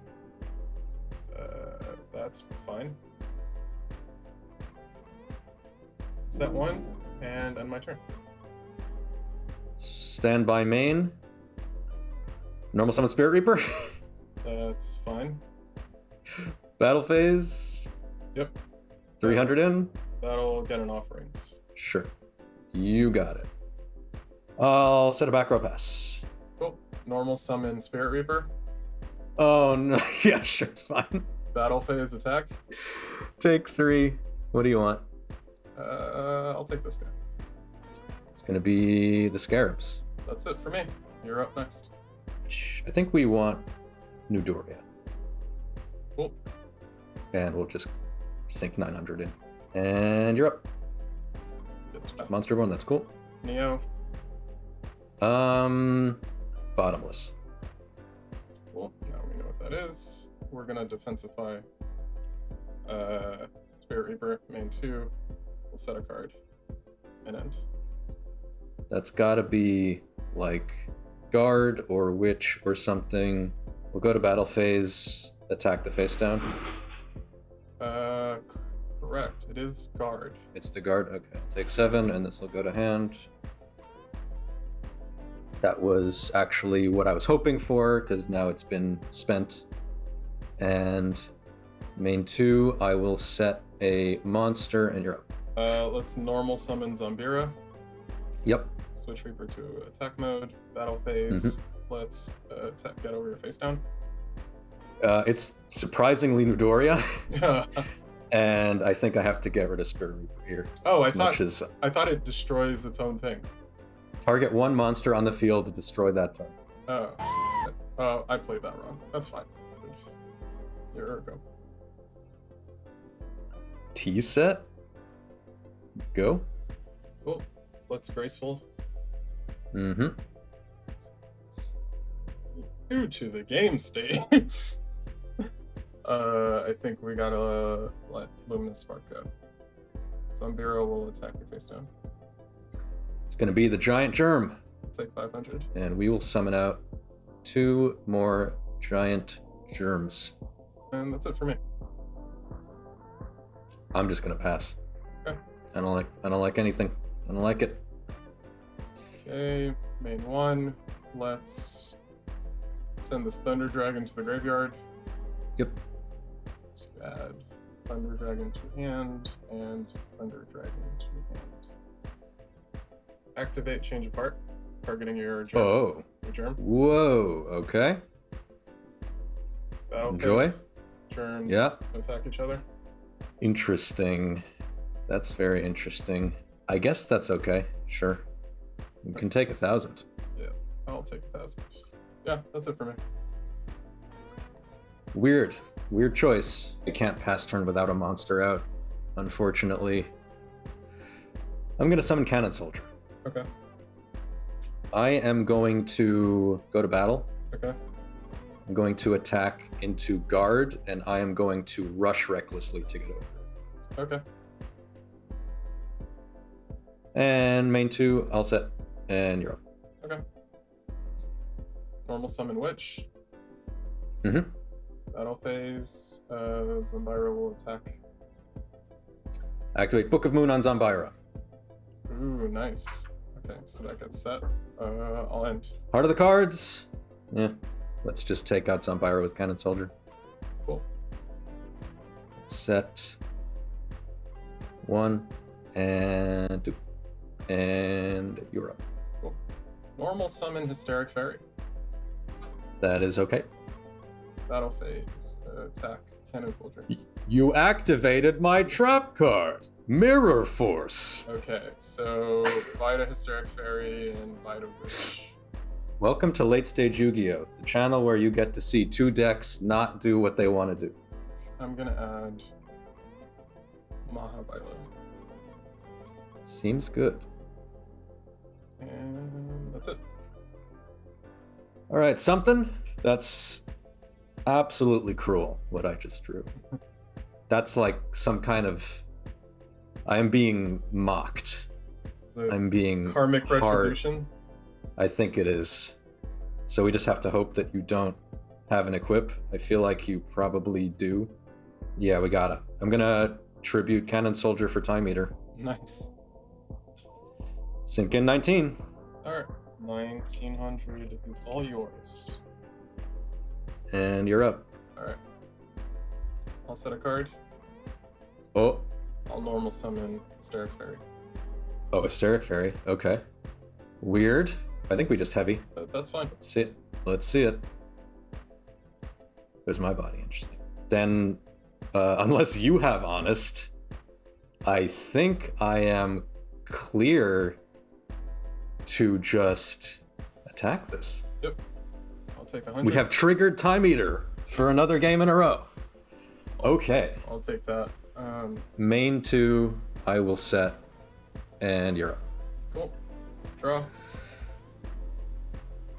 That's fine. Set 1 and end my turn. Stand by main. Normal summon Spirit Reaper. That's fine. Battle phase. Yep. 300 in. That'll get an offerings. Sure. You got it. I'll set a back row pass. Cool. Normal summon Spirit Reaper. Oh no. Yeah, sure, it's fine. Battle phase attack. Take 3. What do you want? I'll take this guy. It's gonna be the Scarabs. That's it for me. You're up next. I think we want Nudoria. Cool. And we'll just sink 900 in. And you're up. Monster Bone, that's cool. Neo. Bottomless. Cool. Now we know what that is. We're gonna defensify Spirit Reaper, main 2. We'll set a card. And end. That's gotta be like guard or witch or something. We'll go to battle phase, attack the face down. Correct. It is guard. It's the guard. Okay, I'll take 7 and this will go to hand. That was actually what I was hoping for because now it's been spent. And main 2, I will set a monster and you're up. Let's normal summon Zombira. Yep. Switch Reaper to attack mode. Battle phase. Mm-hmm. Let's get over your face down. It's surprisingly Nudoria. Yeah. And I think I have to get rid of Spirit Reaper here. Oh, I thought it destroys its own thing. Target 1 monster on the field to destroy that target. Oh, I played that wrong. That's fine. Here we go. T set. Go. Cool. Let's graceful. Mm-hmm. Due to the game states, I think we gotta let Luminous Spark go. Zumbiro will attack you face down. It's going to be the giant germ. Take 500. And we will summon out 2 more giant germs. And that's it for me. I'm just going to pass. Okay. I don't like anything. I don't like it. Okay, main 1. Let's send this Thunder Dragon to the graveyard. Yep. So add Thunder Dragon to hand and Thunder Dragon to hand. Activate Change of Heart, targeting your germ. Oh. Your germ. Whoa. Okay. Battle Enjoy. phase, germs Yeah. attack each other. Interesting. That's very interesting. I guess that's okay. Sure. You can take 1,000. Yeah, I'll take 1,000. Yeah, that's it for me. Weird choice. I can't pass turn without a monster out, unfortunately. I'm going to summon Cannon Soldier. Okay. I am going to go to battle. Okay. I'm going to attack into guard, and I am going to rush recklessly to get over. Okay. And main 2, all set, and you're up. Okay. Normal summon Witch. Mm-hmm. Battle phase. Zumbiro will attack. Activate Book of Moon on Zombira. Ooh, nice. Okay, so that gets set. I'll end. Heart of the cards. Yeah. Let's just take out Zombira with Cannon Soldier. Cool. Set 1 and 2. And you're up. Cool. Normal summon Hysteric Fairy. That is okay. Battle phase. Attack Cannon Soldier. You activated my trap card. Mirror Force. Okay, so Vita Hysteric Fairy and Vita Witch. Welcome to Late Stage Yu-Gi-Oh! The channel where you get to see 2 decks not do what they want to do. I'm gonna add Mahavilo. Seems good. And that's it. Alright, something? That's absolutely cruel, what I just drew. That's like some kind of... I am being mocked. Is it I'm being Karmic hard. Retribution? I think it is. So we just have to hope that you don't have an equip. I feel like you probably do. Yeah, we gotta. I'm gonna tribute Cannon Soldier for Time Eater. Nice. Sink in 19. Alright, 1900 is all yours. And you're up. Alright. I'll set a card. Oh. I'll normal summon Hysteric Fairy. Oh, Hysteric Fairy. Okay. Weird. I think we just heavy. That's fine. Let's see it. Let's see it. There's my body. Interesting. Then, unless you have Honest, I think I am clear to just attack this. Yep. I'll take 100. We have triggered Time Eater for another game in a row. Okay. I'll take that. Main 2, I will set, and you're up. Cool. Draw.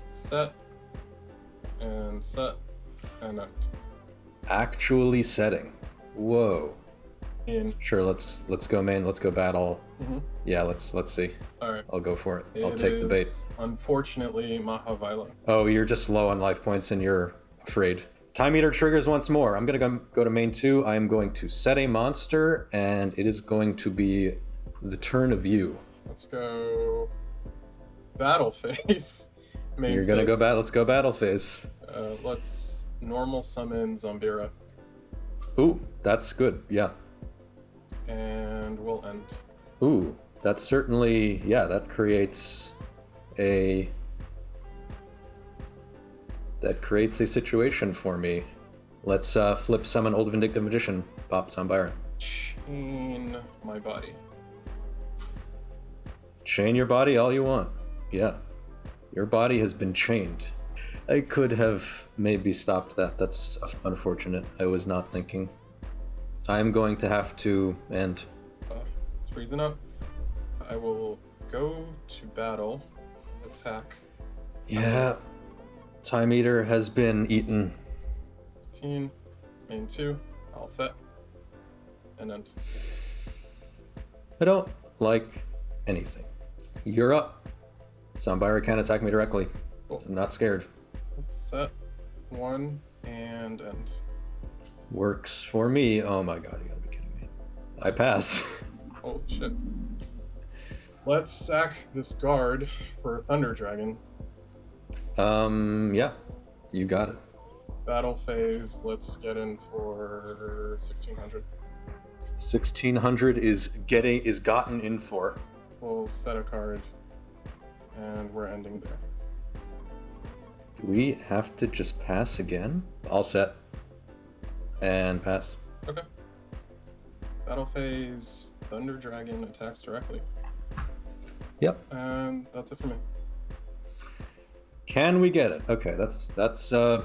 Set. And end. Actually setting. Whoa. In. Sure, let's go main. Let's go battle. Mm-hmm. Yeah, let's see. All right. I'll go for it. I'll take the bait. Unfortunately, Mahavilo. Oh, you're just low on life points and you're afraid. Time Eater triggers once more. I'm gonna go to main 2. I am going to set a monster, and it is going to be the turn of you. Let's go battle phase. You're gonna go battle. Let's go battle phase. Let's normal summon Zombira. Ooh, that's good. Yeah. And we'll end. Ooh, that's certainly, yeah, that creates a situation for me. Let's flip summon Old Vindictive Magician, pop Zombira. Chain my body. Chain your body all you want. Yeah. Your body has been chained. I could have maybe stopped that. That's unfortunate. I was not thinking. I'm going to have to end. It's freezing up. I will go to battle, attack. Yeah. Time Eater has been eaten. 15, main 2, all set. And then I don't like anything. You're up. Soundbire can't attack me directly. Cool. I'm not scared. let's set 1 and end. Works for me. Oh my god, you gotta be kidding me. I pass. Holy shit. Let's sack this guard for Thunder Dragon. Yeah. You got it. Battle phase, let's get in for 1600. 1600 is gotten in for. We'll set a card, and we're ending there. Do we have to just pass again? All set. And pass. Okay. Battle phase, Thunder Dragon attacks directly. Yep. And that's it for me. Can we get it? Okay, that's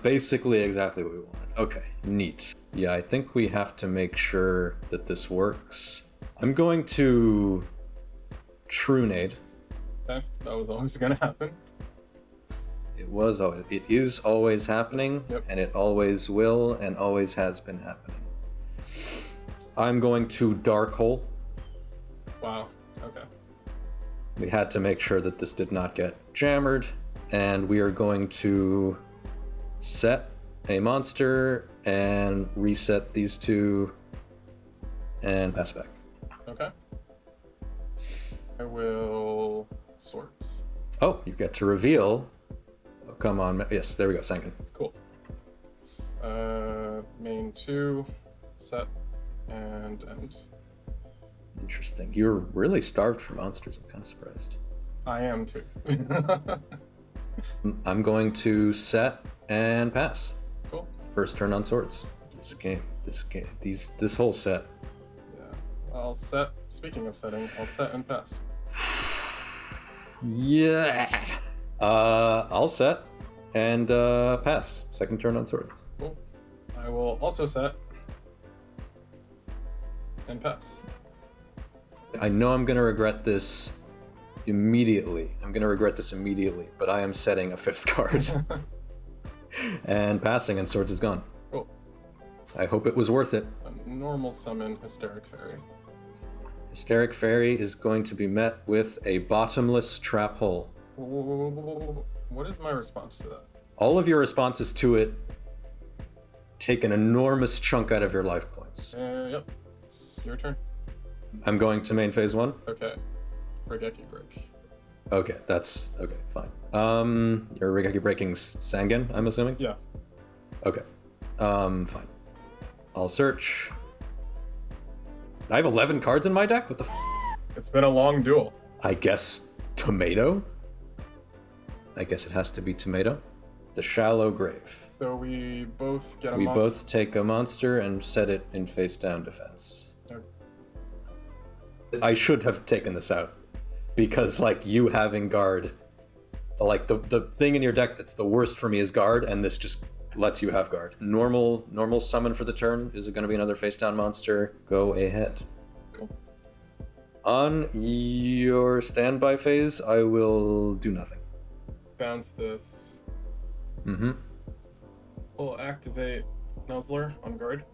basically exactly what we wanted. Okay, neat. Yeah, I think we have to make sure that this works. I'm going to Trunade. Okay, that was always gonna happen. It is always happening, Yep. and it always will, and always has been happening. I'm going to Dark Hole. Wow, okay. We had to make sure that this did not get jammered, and we are going to set a monster and reset these two and pass back. Okay. I will swords. Oh, you get to reveal. Oh, come on. Yes, there we go. Sankin. Cool. Main 2, set, and end. Interesting. You're really starved for monsters. I'm kind of surprised. I am too. I'm going to set and pass. Cool. First turn on swords. This whole set. Yeah. I'll set, speaking of setting, I'll set and pass. Yeah. I'll set and pass. Second turn on swords. Cool. I will also set and pass. I know I'm gonna regret this immediately. But I am setting a 5th card. And passing and swords is gone. Cool. I hope it was worth it. A normal summon Hysteric Fairy. Hysteric Fairy is going to be met with a bottomless trap hole. What is my response to that? All of your responses to it take an enormous chunk out of your life points. Yep. It's your turn. I'm going to main phase 1. Okay. Regeki break. Okay, that's okay, fine. You're Regeki breaking Sangen, I'm assuming? Yeah. Okay. Fine. I'll search. I have 11 cards in my deck? What the It's been a long duel. I guess tomato? I guess it has to be tomato. The Shallow Grave. So we both get a We mon- both take a monster and set it in face down defense. Okay. I should have taken this out. Because like you having guard, like the thing in your deck that's the worst for me is guard, and this just lets you have guard. Normal summon for the turn. Is it going to be another face down monster? Go ahead. Cool. On your standby phase, I will do nothing. Bounce this. Mm-hmm. We'll activate Nuzzler on guard.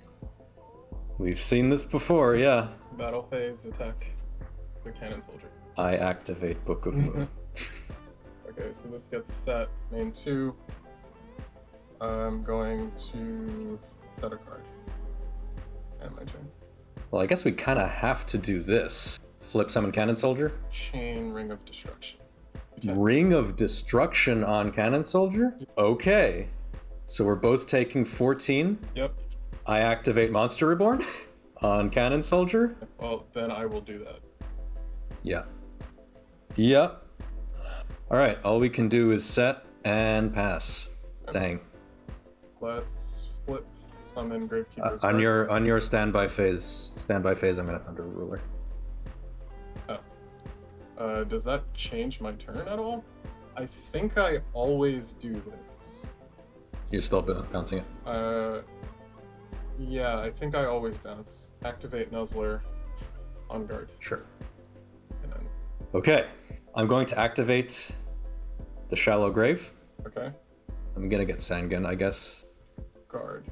We've seen this before, yeah. Battle phase, attack the cannon soldier. I activate Book of Moon. Okay, so this gets set. Main 2. I'm going to set a card. And my turn. Well, I guess we kind of have to do this. Flip summon Cannon Soldier. Chain Ring of Destruction. Okay. Ring of Destruction on Cannon Soldier? Okay. So we're both taking 14. Yep. I activate Monster Reborn on Cannon Soldier. Well, then I will do that. Yeah. Yep. All right. All we can do is set and pass. Dang. Let's flip summon Gravekeeper's On Guard. on your standby phase, I'm gonna Thunder Ruler. Does that change my turn at all? I think I always do this. You're still bouncing it. Yeah, I think I always bounce. Activate Nuzzler on guard. Sure. And then, Okay. I'm going to activate the Shallow Grave. okay. I'm gonna get Sangen, I guess. Guard.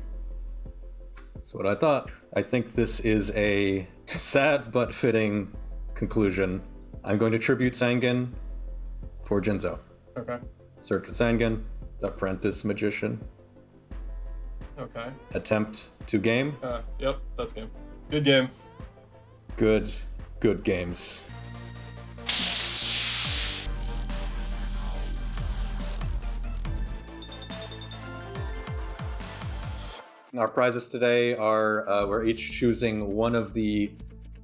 That's what I thought. I think this is a sad but fitting conclusion. I'm going to tribute Sangen for Jinzo. Okay. Search with Sangen, Apprentice Magician. Okay. Attempt to game. Yep, that's game. Good game. Good games. Our prizes today are we're each choosing one of the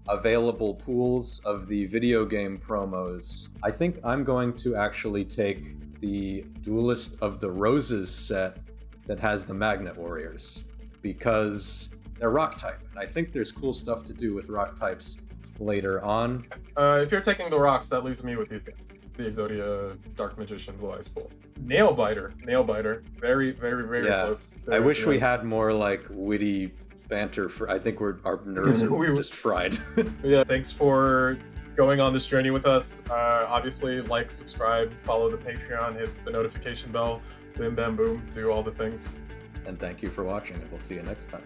available pools of the video game promos. I think I'm going to actually take the Duelist of the Roses set that has the Magnet Warriors because they're rock type. And I think there's cool stuff to do with rock types later on. If you're taking the rocks, that leaves me with these guys. The Exodia Dark Magician Blue Eyes Pool. Nailbiter. Very, very, very close. I wish we had more like witty banter for. I think our nerves are just fried. Yeah, thanks for going on this journey with us. Obviously, like, subscribe, follow the Patreon, hit the notification bell, bim bam boom, do all the things. And thank you for watching, and we'll see you next time.